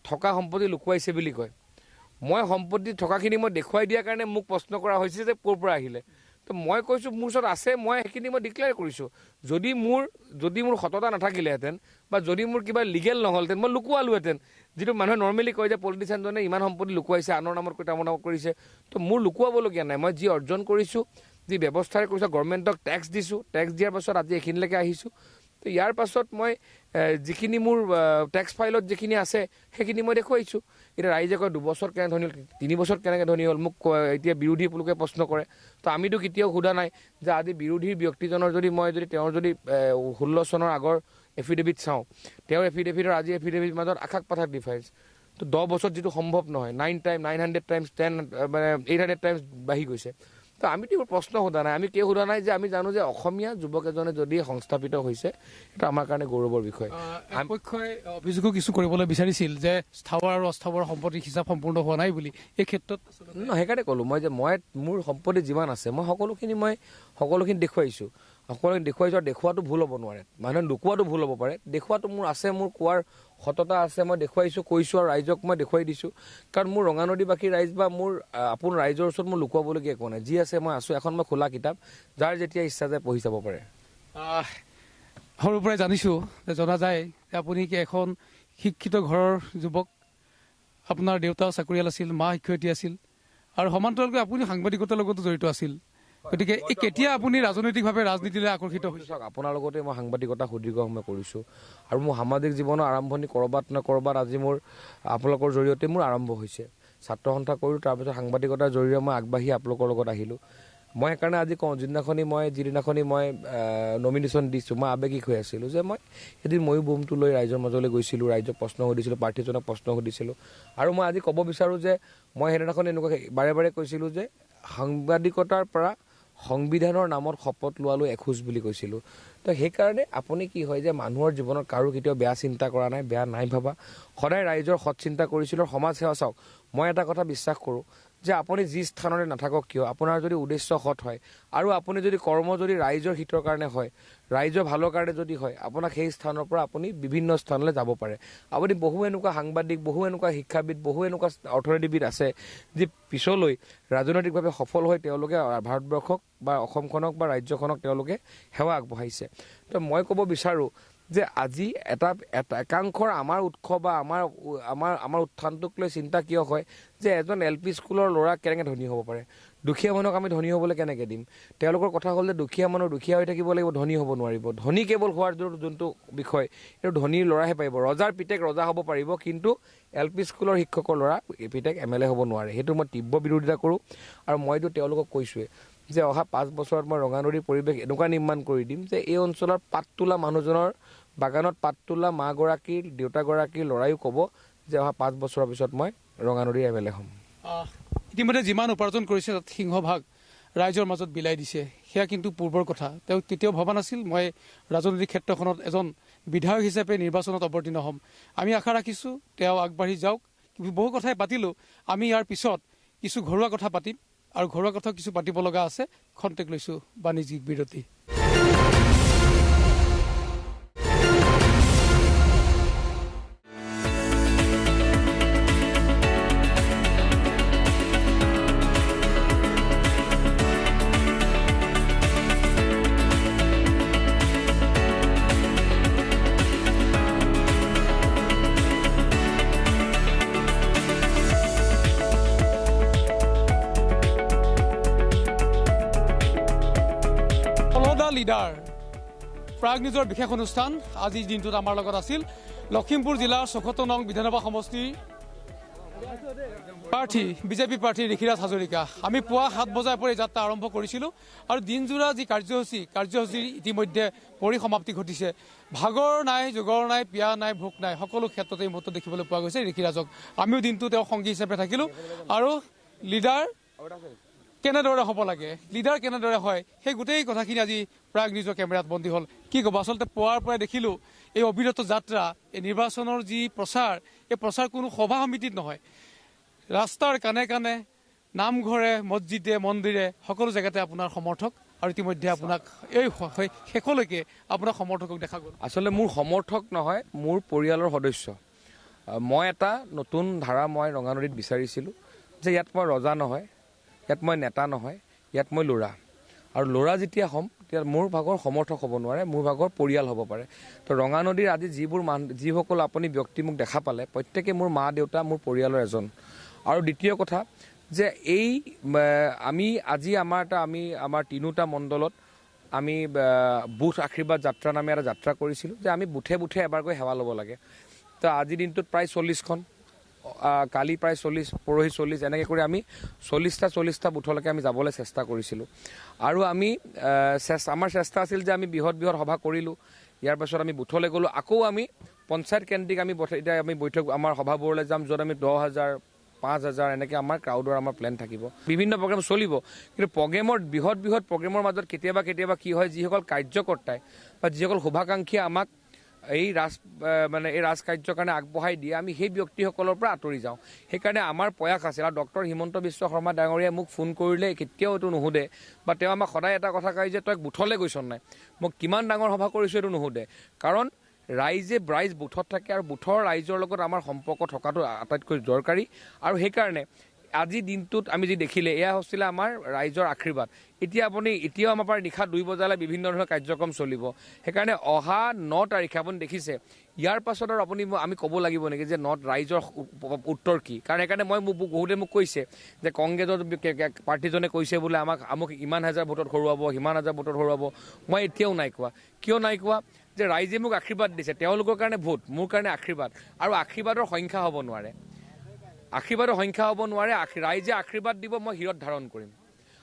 থকা সম্পত্তি লুকুৱাইছে বুলি কয়। মই সম্পত্তি থকাখিনি মই দেখুৱাই দিয়াৰ কাৰণে মোক প্ৰশ্ন কৰা হৈছে যে ক'ৰ পৰা আহিলে। তো মই কৈছোঁ মোৰ ওচৰত আছে, মই সেইখিনি মই ডিক্লেয়াৰ কৰিছোঁ। যদি মোৰ সততা নাথাকিলেহেঁতেন বা যদি মোৰ কিবা লিগেল নহ'লহেঁতেন, মই লুকুৱালোহেঁতেন, যিটো মানুহে নৰ্মেলি কয় যে পলিটিচিয়ানজনে ইমান সম্পত্তি লুকুৱাইছে, আনৰ নামত কৰি তামৰ নামত কৰিছে। তো মোৰ লুকুৱাবলগীয়া নাই, মই যি অৰ্জন কৰিছোঁ, যি ব্যৱস্থাৰে কৰিছোঁ, গভৰ্ণমেণ্টক টেক্স দিছোঁ, টেক্স দিয়াৰ পাছত আজি এইখিনিলৈকে আহিছোঁ। তো ইয়াৰ পাছত মই যিখিনি মোৰ টেক্স ফাইলত যিখিনি আছে সেইখিনি মই দেখুৱাইছোঁ। এতিয়া ৰাইজে কয় 2 বছৰ কেনে ধনী হ'ল, 3 বছৰত কেনেকৈ ধনী হ'ল, মোক এতিয়া বিৰোধী লোকে প্ৰশ্ন কৰে। তো আমিতো কেতিয়াও সোধা নাই যে আজি বিৰোধীৰ ব্যক্তিজনৰ তেওঁৰ যদি 16 চনৰ আগৰ এফিডেভিট চাওঁ, তেওঁৰ এফিডেভিটৰ আজি এফিডেভিট মাজত আকাশ পাতাল ডিফাৰেঞ্চ। তো 10 বছৰত যিটো সম্ভৱ নহয়, 900 টাইমছ 800 টাইমছ বাঢ়ি গৈছে। তো আমিতো এইবোৰ প্ৰশ্ন সোধা নাই, আমি কিয় সোধা নাই যে আমি জানো যে অসমীয়া যুৱক এজনে যদি সংস্থাপিত হৈছে সেইটো আমাৰ কাৰণে গৌৰৱৰ বিষয়। পক্ষই অভিযোগো কিছু কৰিবলৈ বিচাৰিছিল যে স্থাৱৰ আৰু অস্থাৱৰ সম্পত্তিৰ হিচাপ সম্পূৰ্ণ হোৱা নাই বুলি। এই ক্ষেত্ৰত সেইকাৰণে ক'লো মই যে মোৰ সম্পত্তি যিমান আছে মই সকলোখিনি দেখুৱাইছোঁ। সকলোকে দেখুৱাইছোঁ আৰু দেখুৱাটো ভুল হ'ব নোৱাৰে, মানুহে লুকুৱাটো ভুল হ'ব পাৰে। দেখুৱাটো মোৰ আছে, মোৰ কোৱাৰ সততা আছে, মই দেখুৱাইছোঁ, কৈছোঁ আৰু ৰাইজক মই দেখুৱাই দিছোঁ। কাৰণ মোৰ ৰঙানদীবাসী ৰাইজ বা মোৰ আপোন ৰাইজৰ ওচৰত মোৰ লুকুৱাবলগীয়া একো নাই। যি আছে মই আছোঁ, এখন মই খোলা কিতাপ, যাৰ যেতিয়া ইচ্ছা যায় পঢ়ি যাব পাৰে। সৰুৰ পৰাই জানিছোঁ যে জনা যায় যে আপুনি কি এখন শিক্ষিত ঘৰৰ যুৱক, আপোনাৰ দেউতা চাকৰিয়াল আছিল, মা শিক্ষয়িত্ৰী আছিল আৰু সমান্তৰালকৈ আপুনি সাংবাদিকতাৰ লগতো জড়িত আছিল। গতিকে এই কেতিয়া আপুনি ৰাজনৈতিকভাৱে ৰাজনীতিলৈ আকৰ্ষিত হৈছে? চাওক, আপোনাৰ লগতে মই সাংবাদিকতা সুদীৰ্ঘ সময় কৰিছোঁ আৰু মোৰ সামাজিক জীৱনৰ আৰম্ভণি ক'ৰবাত নহয় ক'ৰবাত আজি মোৰ আপোনালোকৰ জৰিয়তে মোৰ আৰম্ভ হৈছে। ছাত্ৰ সন্থা কৰিলোঁ, তাৰপিছত সাংবাদিকতাৰ জৰিয়তে মই আগবাঢ়ি আপোনালোকৰ লগত আহিলোঁ। মই সেইকাৰণে আজি কওঁ, যিদিনাখনি মই নমিনেশ্যন দিছোঁ, মই আৱেগিক হৈ আছিলোঁ যে মই এদিন ময়ো বোমটো লৈ ৰাইজৰ মাজলৈ গৈছিলোঁ, ৰাইজক প্ৰশ্ন সুধিছিলোঁ, প্ৰাৰ্থীজনক প্ৰশ্ন সুধিছিলোঁ। আৰু মই আজি ক'ব বিচাৰোঁ যে মই সেইদিনাখন এনেকুৱাকৈ বাৰে বাৰে কৈছিলোঁ যে সাংবাদিকতাৰ পৰা সংবিধানৰ নামত শপত লোৱালৈ এখোজ বুলি কৈছিলোঁ। তো সেইকাৰণে আপুনি কি হয় যে মানুহৰ জীৱনত কাৰো কেতিয়াও বেয়া চিন্তা কৰা নাই, বেয়া নাই ভাবা, সদায় ৰাইজৰ সৎ চিন্তা কৰিছিলোঁ। সমাজ সেৱা, চাওক, মই এটা কথা বিশ্বাস কৰোঁ যে আপুনি যি স্থানতে নাথাকক কিয়, আপোনাৰ যদি উদ্দেশ্য সৎ হয় আৰু আপুনি যদি কৰ্ম যদি ৰাইজৰ হিতৰ কাৰণে হয়, ৰাইজৰ ভালৰ কাৰণে যদি হয়, আপোনাক সেই স্থানৰ পৰা আপুনি বিভিন্ন স্থানলৈ যাব পাৰে। আপুনি বহু এনেকুৱা সাংবাদিক, বহু এনেকুৱা শিক্ষাবিদ, বহু এনেকুৱা অৰ্থনীতিবিদ আছে যি পিছলৈ ৰাজনৈতিকভাৱে সফল হৈ তেওঁলোকে ভাৰতবৰ্ষক বা অসমখনক বা ৰাজ্যখনক তেওঁলোকে সেৱা আগবঢ়াইছে। তো মই ক'ব বিচাৰোঁ যে আজি একাংশৰ আমাৰ উৎস বা আমাৰ উত্থানটোক লৈ চিন্তা কিয় হয় যে এজন LP স্কুলৰ ল'ৰা কেনেকৈ ধনী হ'ব পাৰে, দুখীয়া মানুহক আমি ধনী হ'বলৈ কেনেকৈ দিম? তেওঁলোকৰ কথা হ'ল যে দুখীয়া মানুহ দুখীয়া হৈ থাকিব লাগিব, ধনী হ'ব নোৱাৰিব। ধনী কেৱল হোৱাৰ যোনটো বিষয়, এইটো ধনীৰ ল'ৰাহে পাৰিব। ৰজাৰ পিতেক ৰজা হ'ব পাৰিব, কিন্তু LP স্কুলৰ শিক্ষকৰ ল'ৰা পিতেক MLA হ'ব নোৱাৰে। সেইটো মই তীব্ৰ বিৰোধিতা কৰোঁ আৰু মইতো তেওঁলোকক কৈছোঁৱে যে অহা 5 বছৰত মই ৰঙানদীৰ পৰিৱেশ এনেকুৱা নিৰ্মাণ কৰি দিম যে এই অঞ্চলৰ পাত তোলা মানুহজনৰ বাগানত পাত তোলা মাগৰাকীৰ, দেউতাগৰাকীৰ ল'ৰায়ো ক'ব যে অহা 5 বছৰৰ পিছত মই ৰঙানদীৰ MLA হ'ম। ইতিমধ্যে যিমান উপাৰ্জন কৰিছে তাত সিংহভাগ ৰাইজৰ মাজত বিলাই দিছে, সেয়া কিন্তু পূৰ্বৰ কথা। তেওঁ তেতিয়াও ভবা নাছিল মই ৰাজনৈতিক ক্ষেত্ৰখনত এজন বিধায়ক হিচাপে নিৰ্বাচনত অৱতীৰ্ণ হ'ম। আমি আশা ৰাখিছোঁ তেওঁ আগবাঢ়ি যাওক। বহু কথাই পাতিলোঁ, আমি ইয়াৰ পিছত কিছু ঘৰুৱা কথা পাতিম আৰু ঘৰুৱা কথা কিছু পাতিব লগা আছে। খন্তেক লৈছোঁ বাণিজ্যিক বিৰতি। লিডাৰ প্ৰাগ নিউজৰ বিশেষ অনুষ্ঠান। আজিৰ দিনটোত আমাৰ লগত আছিল লখিমপুৰ জিলাৰ ৭৪ নং বিধানসভা সমষ্টিৰ প্ৰাৰ্থী, বিজেপি প্ৰাৰ্থী ঋষিৰাজ হাজৰিকা। আমি পুৱা 7 বজাৰ পৰা এই যাত্ৰা আৰম্ভ কৰিছিলোঁ আৰু দিনজোৰা যি কাৰ্যসূচীৰ ইতিমধ্যে পৰিসমাপ্তি ঘটিছে। ভাগৰ নাই, যোগৰ নাই, পিয়া নাই, ভোক নাই, সকলো ক্ষেত্ৰতে এই মুহূৰ্তত দেখিবলৈ পোৱা গৈছে ঋষিৰাজক। আমিও দিনটো তেওঁ সংগী হিচাপে থাকিলোঁ আৰু লিডাৰ কেনেদৰে হ'ব লাগে, লিডাৰ কেনেদৰে হয়, সেই গোটেই কথাখিনি আজি প্ৰাগ নিউজৰ কেমেৰাত বন্দী হ'ল। কি ক'ব, আচলতে পুৱাৰ পৰাই দেখিলোঁ এই অবিৰত যাত্ৰা, এই নিৰ্বাচনৰ যি প্ৰচাৰ, এই প্ৰচাৰ কোনো সভা সমিতিত নহয়, ৰাস্তাৰ কাণে কাণে, নামঘৰে, মছজিদে, মন্দিৰে, সকলো জেগাতে আপোনাৰ সমৰ্থক আৰু ইতিমধ্যে আপোনাক এই শেষলৈকে আপোনাৰ সমৰ্থকক দেখা গ'ল। আচলতে মোৰ সমৰ্থক নহয়, মোৰ পৰিয়ালৰ সদস্য। মই এটা নতুন ধাৰা মই ৰঙানদীত বিচাৰিছিলোঁ যে ইয়াত মই ৰজা নহয়, ইয়াত মই নেতা নহয়, ইয়াত মই ল'ৰা। আৰু ল'ৰা যেতিয়া হ'ম তেতিয়া মোৰ ভাগৰ সমৰ্থক হ'ব নোৱাৰে, মোৰ ভাগৰ পৰিয়াল হ'ব পাৰে। তো ৰঙানদীৰ আজি যিসকল আপুনি ব্যক্তি মোক দেখা পালে, প্ৰত্যেকে মোৰ মা দেউতা, মোৰ পৰিয়ালৰ এজন। আৰু দ্বিতীয় কথা যে আমি আজি আমাৰ 3টা মণ্ডলত আমি বুথ আশীৰ্বাদ যাত্ৰা নামে এটা যাত্ৰা কৰিছিলোঁ যে আমি বুথে বুথে এবাৰকৈ সেৱা ল'ব লাগে। তো আজিৰ দিনটোত প্ৰায় 40খন, কালি প্ৰায় 40, পৰহি 40, এনেকৈ কৰি আমি 40টা বুথলৈকে আমি যাবলৈ চেষ্টা কৰিছিলোঁ। আৰু আমাৰ চেষ্টা আছিল যে আমি বৃহৎ সভা কৰিলোঁ। ইয়াৰ পাছত আমি বুথলৈ গ'লোঁ, আকৌ আমি পঞ্চায়ত কেন্দ্ৰিক এতিয়া আমি বৈঠক আমাৰ সভাবোৰলৈ যাম, য'ত আমি 10,000, 5,000 এনেকৈ আমাৰ ক্ৰাউডৰ আমাৰ প্লেন থাকিব। বিভিন্ন প্ৰগ্ৰেম চলিব, কিন্তু প্ৰগ্ৰেমৰ বৃহৎ প্ৰগ্ৰেমৰ মাজত কেতিয়াবা কি হয়, যিসকল কাৰ্যকৰ্তাই বা যিসকল শুভাকাংক্ষীয়ে আমাক এই ৰাজকাৰ্যৰ কাৰণে আগবঢ়াই দিয়ে, আমি সেই ব্যক্তিসকলৰ পৰা আঁতৰি যাওঁ। সেইকাৰণে আমাৰ প্ৰয়াস আছিল, আৰু ডক্টৰ হিমন্ত বিশ্ব শৰ্মা ডাঙৰীয়াই মোক ফোন কৰিলে কেতিয়াও এইটো নুসুধে, বা তেওঁ আমাক সদায় এটা কথা কয় যে তই বুথলৈ গৈছ নাই, মোক কিমান ডাঙৰ সভা কৰিছোঁ এইটো নুসুধে। কাৰণ ৰাইজ বুথত থাকে, আৰু বুথৰ ৰাইজৰ লগত আমাৰ সম্পৰ্ক থকাটো আটাইতকৈ দৰকাৰী। আৰু সেইকাৰণে আজিৰ দিনটোত আমি যি দেখিলে, এয়া হৈছিলে আমাৰ ৰাইজৰ আশীৰ্বাদ। এতিয়াও আমাৰ পৰা নিশা 2 বজালৈ বিভিন্ন ধৰণৰ কাৰ্যক্ৰম চলিব। সেইকাৰণে অহা 9 তাৰিখে আপুনি দেখিছে, ইয়াৰ পাছত আৰু আমি ক'ব লাগিব নেকি যে ৰাইজৰ উত্তৰ কি? কাৰণ সেইকাৰণে বহুতে মোক কৈছে যে কংগ্ৰেছৰ পাৰ্টীজনে কৈছে বোলে আমাক ইমান হাজাৰ ভোটত হৰুৱাব, সিমান হাজাৰ ভোটত হৰুৱাব। মই এতিয়াও নাই কোৱা। কিয় নাই কোৱা? যে ৰাইজে মোক আশীৰ্বাদ দিছে, তেওঁলোকৰ কাৰণে ভোট, মোৰ কাৰণে আশীৰ্বাদ। আৰু আশীৰ্বাদৰ সংখ্যা হ'ব নোৱাৰে, ৰাইজে আশীৰ্বাদ দিব, মই শিৰত ধাৰণ কৰিম।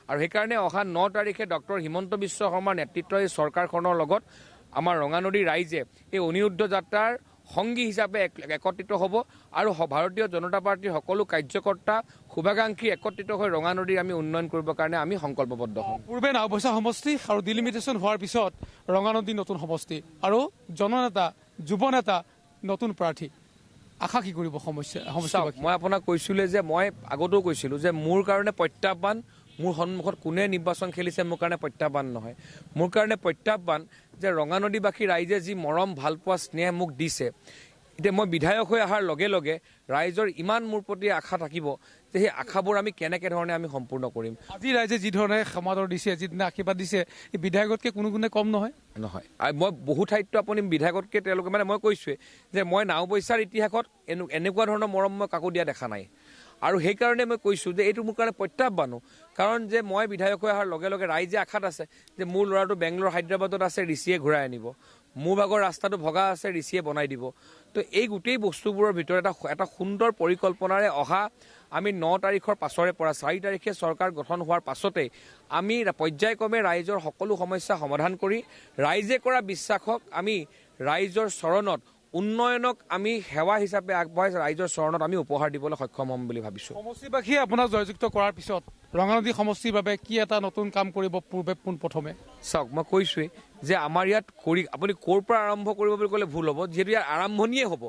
আৰু সেইকাৰণে অহা 9 তাৰিখে ডক্টৰ হিমন্ত বিশ্ব শৰ্মাৰ নেতৃত্বৰ এই চৰকাৰখনৰ লগত আমাৰ ৰঙানদীৰ ৰাইজে এই অনিৰুদ্ধ যাত্ৰাৰ সংগী হিচাপে একত্ৰিত হ'ব, আৰু ভাৰতীয় জনতা পাৰ্টীৰ সকলো কাৰ্যকৰ্তা শুভাকাংক্ষী একত্ৰিত হৈ ৰঙানদীৰ আমি উন্নয়ন কৰিবৰ কাৰণে আমি সংকল্পবদ্ধ হ'ম। পূৰ্বে নাওবৈচা সমষ্টি আৰু ডিলিমিটেশ্যন হোৱাৰ পিছত ৰঙানদী নতুন সমষ্টি, আৰু জননেতা যুৱ নেতা নতুন প্ৰাৰ্থী, আশা কি কৰিব সমস্যা? মই আপোনাক কৈছিলোঁ যে মই আগতেও কৈছিলোঁ যে মোৰ কাৰণে প্ৰত্যাহ্বান, মোৰ সন্মুখত কোনে নিৰ্বাচন খেলিছে মোৰ কাৰণে প্ৰত্যাহ্বান নহয়। মোৰ কাৰণে প্ৰত্যাহ্বান যে ৰঙানদীবাসী ৰাইজে যি মৰম, ভালপোৱা, স্নেহ মোক দিছে, এতিয়া মই বিধায়ক হৈ অহাৰ লগে লগে ৰাইজৰ ইমান মোৰ প্ৰতি আশা থাকিব যে সেই আশাবোৰ আমি কেনেকৈ ধৰণে আমি সম্পূৰ্ণ কৰিম। আজি ৰাইজে যি ধৰণে সমাদৰ দিছে, যিদিনা আশীৰ্বাদ দিছে, এই বিধায়কতকৈ কোনো গুণে কম নহয়। আৰু মই বহু ঠাইততো আপুনি বিধায়কতকৈ তেওঁলোকে মই কৈছোঁৱে যে মই নাওবৈচাৰ ইতিহাসত এনেকুৱা ধৰণৰ মৰম মই কাকো দিয়া দেখা নাই। আৰু সেইকাৰণে মই কৈছোঁ যে এইটো মোৰ কাৰণে প্ৰত্যাহ্বানো, কাৰণ যে মই বিধায়ক হৈ অহাৰ লগে লগে ৰাইজে আশাত আছে যে মোৰ ল'ৰাটো বেংগলোৰ, হায়দৰাবাদত আছে, ঋষিয়ে ঘূৰাই আনিব, মোৰ ভাগৰ ৰাস্তাটো ভগা আছে, ঋষিয়ে বনাই দিব। তো এই গোটেই বস্তুবোৰৰ ভিতৰত এটা সুন্দৰ পৰিকল্পনাৰে অহা আমি 9 তাৰিখৰ পাছৰে পৰা 4 তাৰিখে চৰকাৰ গঠন হোৱাৰ পাছতেই আমি পৰ্যায়ক্ৰমে ৰাইজৰ সকলো সমস্যা সমাধান কৰি ৰাইজে কৰা বিশ্বাসক আমি ৰাইজৰ চৰণত, উন্নয়নক আমি সেৱা হিচাপে আগবঢ়াই ৰাইজৰ চৰণত আমি উপহাৰ দিবলৈ সক্ষম হ'ম বুলি ভাবিছোঁ। সমষ্টিবাসীয়ে আপোনাক জয়যুক্ত কৰাৰ পিছত ৰঙানদী সমষ্টিৰ বাবে কি এটা নতুন কাম কৰিব পোনপ্ৰথমে? চাওক, মই কৈছোঁৱেই যে আমাৰ ইয়াত আপুনি ক'ৰ পৰা আৰম্ভ কৰিব বুলি ক'লে ভুল হ'ব, যিহেতু ইয়াৰ আৰম্ভণিয়ে হ'ব।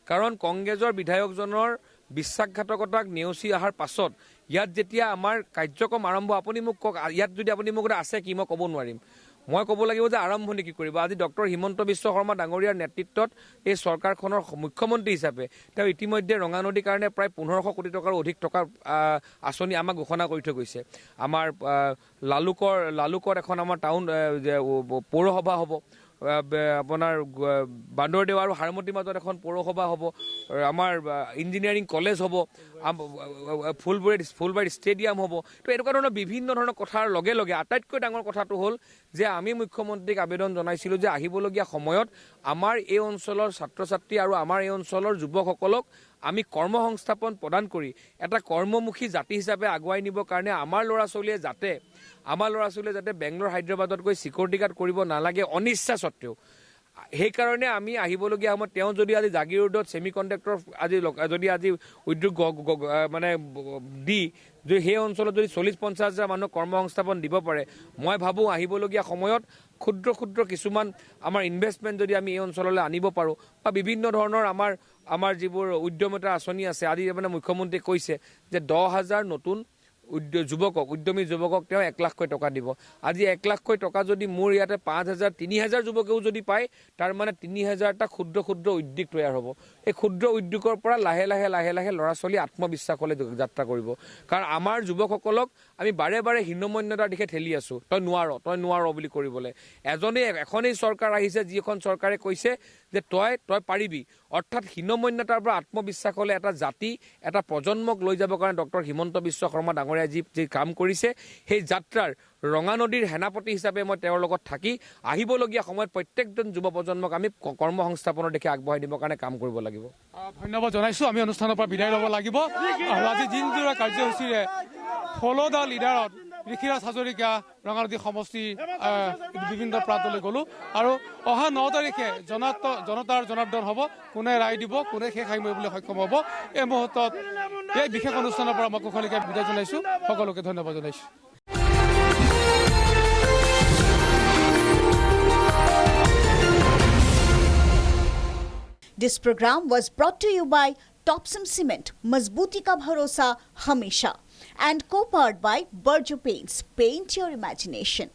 কাৰণ কংগ্ৰেছৰ বিধায়কজনৰ বিশ্বাসঘাতকতাক নেওচি অহাৰ পাছত ইয়াত যেতিয়া আমাৰ কাৰ্যক্ৰম আৰম্ভ, আপুনি মোক কওক, ইয়াত যদি আপুনি মোক আছে কি, মই ক'ব নোৱাৰিম। মই ক'ব লাগিব যে আৰম্ভণি কি কৰিব। আজি ডক্টৰ হিমন্ত বিশ্ব শৰ্মা ডাঙৰীয়াৰ নেতৃত্বত এই চৰকাৰখনৰ মুখ্যমন্ত্ৰী হিচাপে তেওঁ ইতিমধ্যে ৰঙানদীৰ কাৰণে প্ৰায় 1500 কোটি টকাৰো অধিক টকাৰ আঁচনি আমাক ঘোষণা কৰি থৈ গৈছে। আমাৰ লালুকত এখন আমাৰ টাউন পৌৰসভা হ'ব, আপোনাৰ বান্দৰদেৱা আৰু হাৰমতিৰ মাজত এখন পৌৰসভা হ'ব, আমাৰ ইঞ্জিনিয়াৰিং কলেজ হ'ব, ফুলবাৰীত ষ্টেডিয়াম হ'ব। তো এনেকুৱা ধৰণৰ বিভিন্ন ধৰণৰ কথাৰ লগে লগে আটাইতকৈ ডাঙৰ কথাটো হ'ল যে আমি মুখ্যমন্ত্ৰীক আবেদন জনাইছিলোঁ যে আহিবলগীয়া সময়ত আমাৰ এই অঞ্চলৰ ছাত্ৰ ছাত্ৰী আৰু আমাৰ এই অঞ্চলৰ যুৱকসকলক আমি কৰ্মসংস্থাপন প্ৰদান কৰি এটা কৰ্মমুখী জাতি হিচাপে আগুৱাই নিবৰ কাৰণে আমাৰ ল'ৰা ছোৱালীয়ে যাতে বেংগলোৰ, হায়দৰাবাদত গৈ চিকিউৰিটি গাৰ্ড কৰিব নালাগে অনিচ্ছা স্বত্বেও। সেইকাৰণে আমি আহিবলগীয়া সময়ত তেওঁ যদি আজি জাগিৰ ৰোডত ছেমি কণ্ডাক্টৰ আজি উদ্যোগ দি যদি সেই অঞ্চলত যদি 40-50 হাজাৰ মানুহ কৰ্মসংস্থাপন দিব পাৰে, মই ভাবোঁ আহিবলগীয়া সময়ত ক্ষুদ্ৰ কিছুমান আমাৰ ইনভেষ্টমেণ্ট যদি আমি এই অঞ্চললৈ আনিব পাৰোঁ, বা বিভিন্ন ধৰণৰ আমাৰ যিবোৰ উদ্যমিতা আঁচনি আছে, আজি মুখ্যমন্ত্ৰীয়ে কৈছে যে 10,000 নতুন উদ্যমী যুৱকক তেওঁ 1 লাখকৈ টকা দিব। আজি 1 লাখকৈ টকা যদি মোৰ ইয়াতে 5,000, 3,000 যুৱকেও যদি পায়, তাৰ 3,000টা ক্ষুদ্ৰ উদ্যোগ তৈয়াৰ হ'ব। এই ক্ষুদ্ৰ উদ্যোগৰ পৰা লাহে লাহে ল'ৰা ছোৱালী আত্মবিশ্বাসলৈ যাত্ৰা কৰিব। কাৰণ আমাৰ যুৱকসকলক আমি বাৰে হীনমন্যতাৰ দিশে ঠেলি আছোঁ, তই নোৱাৰ বুলি কৰিবলৈ। এখনেই চৰকাৰ আহিছে, যিখন চৰকাৰে কৈছে যে তই পাৰিবি, অৰ্থাৎ হীনমন্যতাৰ পৰা আত্মবিশ্বাসলৈ এটা জাতি, এটা প্ৰজন্মক লৈ যাবৰ কাৰণে ডক্টৰ হিমন্ত বিশ্ব শৰ্মা ডাঙৰীয়াই যি কাম কৰিছে, সেই যাত্ৰাৰ ৰঙানদীৰ সেনাপতি হিচাপে মই তেওঁৰ লগত থাকি আহিবলগীয়া সময়ত প্ৰত্যেকজন যুৱ প্ৰজন্মক আমি কৰ্মসংস্থাপনৰ দিশে আগবঢ়াই দিবৰ কাৰণে কাম কৰিব লাগিব। ধন্যবাদ জনাইছোঁ। আমি অনুষ্ঠানৰ পৰা বিদায় ল'ব লাগিব। আৰু আজি দিনজোৰা কাৰ্যসূচীৰে ফ'ল' দ্য লিডাৰত ঋষিৰাজ হাজৰিকা ৰঙানদী সমষ্টিৰ বিভিন্ন প্ৰান্তলৈ গ'লোঁ। আৰু অহা 9 তাৰিখে জনতাৰ জনাৰ্দন হ'ব, কোনে ৰায় দিব, কোনে শেষ হাঁহি মাৰিবলৈ সক্ষম হ'ব। এই মুহূৰ্তত এই বিশেষ অনুষ্ঠানৰ পৰা মই কুশলীকে বিদায় জনাইছোঁ সকলোকে ধন্যবাদ জনাইছোঁ This program was brought to you by Topsom Cement, Mazbuti ka bharosa hamesha, and co-powered by Burjo Paints. Paint your imagination.